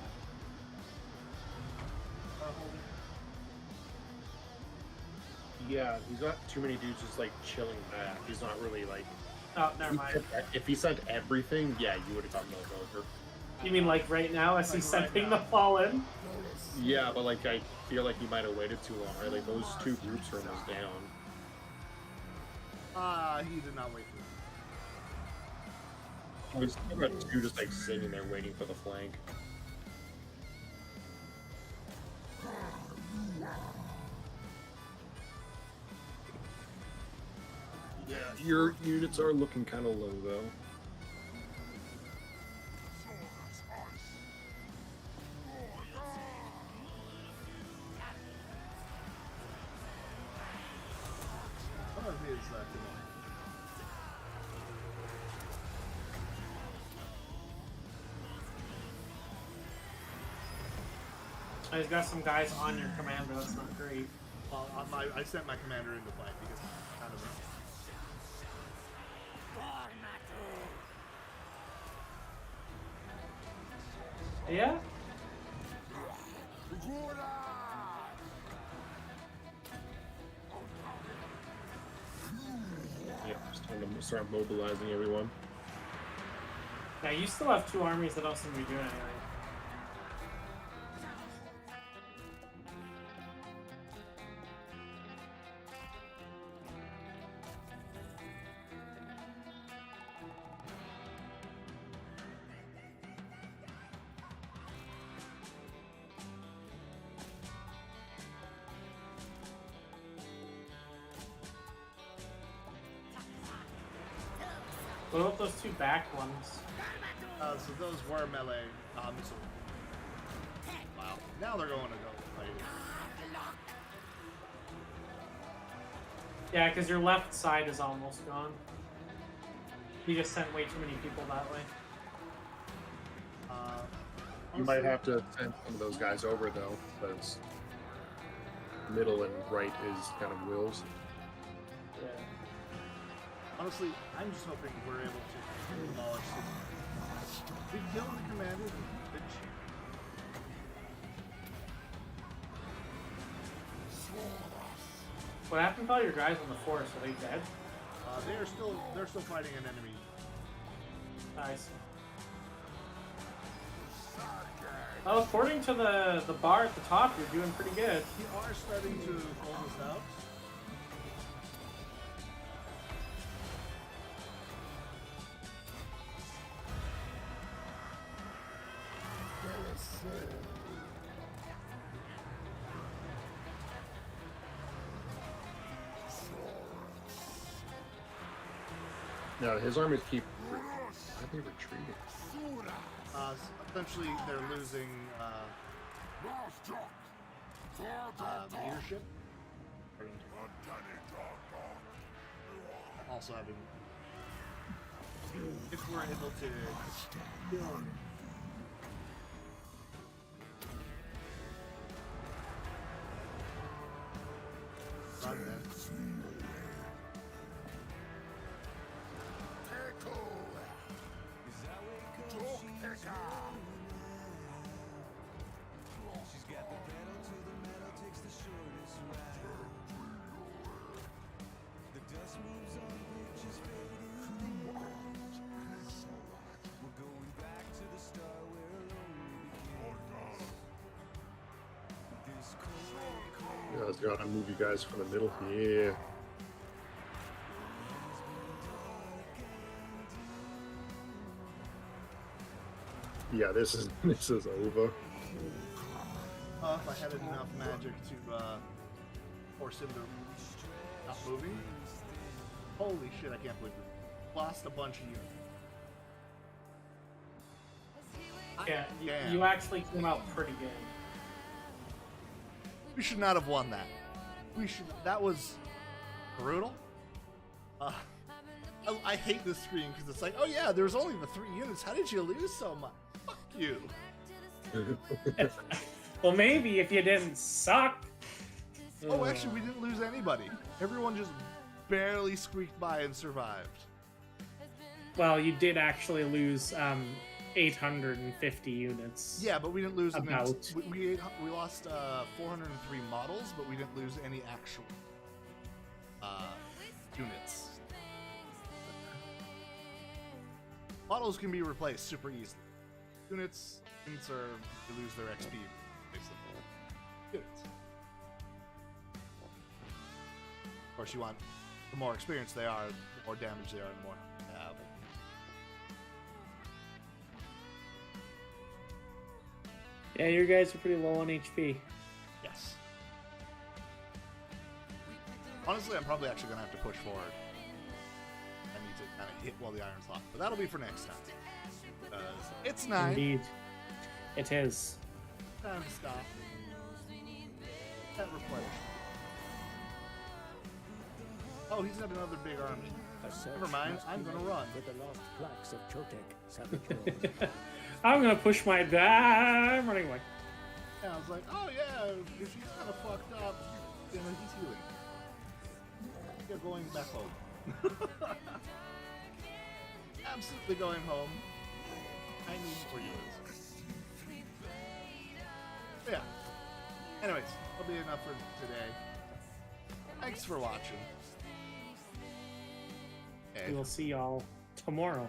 Yeah, he's got too many dudes just like chilling back. He's not really like. Oh, never mind. If he sent everything, yeah, you would have gotten those over. You mean like right now as he's Like right sending now. the Fallen? Yeah, but like I feel like he might have waited too long, right? Like those two groups are almost down. He did not wait for it. He's still got two just like sitting there waiting for the flank. Yeah, your units are looking kind of low though. One of his He's got some guys on your commander, that's not great. well, I sent my commander into fight because it's kind of Yeah? Yeah, just trying to start mobilizing everyone. Yeah, you still have two armies that don't seem to be doing anything. What about those two back ones? so those were melee missile. Wow. Now they're going to go fight. Yeah, because your left side is almost gone. You just sent way too many people that way. You might have to send some of those guys over though, because middle and right is kind of wills. Yeah. Honestly, I'm just hoping we're able to demolish this. We killed the commander, bitch. What happened to all your guys on the forest? Are they dead? They're still fighting an enemy. Nice. Well, according to the bar at the top, you're doing pretty good. We are starting to hold us out. No, his armies keep they retreating? Essentially, they're losing leadership. Also having, if we're able to kill run then. Yeah, let's go and move you guys from the middle. Yeah. Yeah, this is over. If I had enough magic to force him to not moving. Holy shit! I can't believe we lost a bunch of units. Yeah, Yeah. you actually came out pretty good. We should not have won that. We should. That was brutal. I hate this screen because it's like, oh yeah, there's only the 3 units. How did you lose so much? Fuck you. Well, maybe if you didn't suck. Oh, actually, we didn't lose anybody. Everyone just barely squeaked by and survived. Well, you did actually lose 850 units. Yeah, but we didn't lose. About. We lost 403 models, but we didn't lose any actual units. Models can be replaced super easily. Units are they lose their XP basically. Units. Of course, you want the more experienced they are, the more damage they are, the more they have. Yeah, your guys are pretty low on HP. Yes. Honestly, I'm probably actually gonna have to push forward. I need to kind of hit while the iron's hot, but that'll be for next time. It's 9. Indeed. It is. Time to stop. That replenish. Oh, he's got another big army. Never mind, I'm gonna run. For the lost plaques of Chotek, Savage Lord. I'm gonna push my. I'm running away. Yeah, I was like, oh yeah, if he's kind of fucked up, you know, he's healing. You're going back home. Absolutely going home. I need more units. But yeah. Anyways, that'll be enough for today. Thanks for watching. Okay. We'll see y'all tomorrow.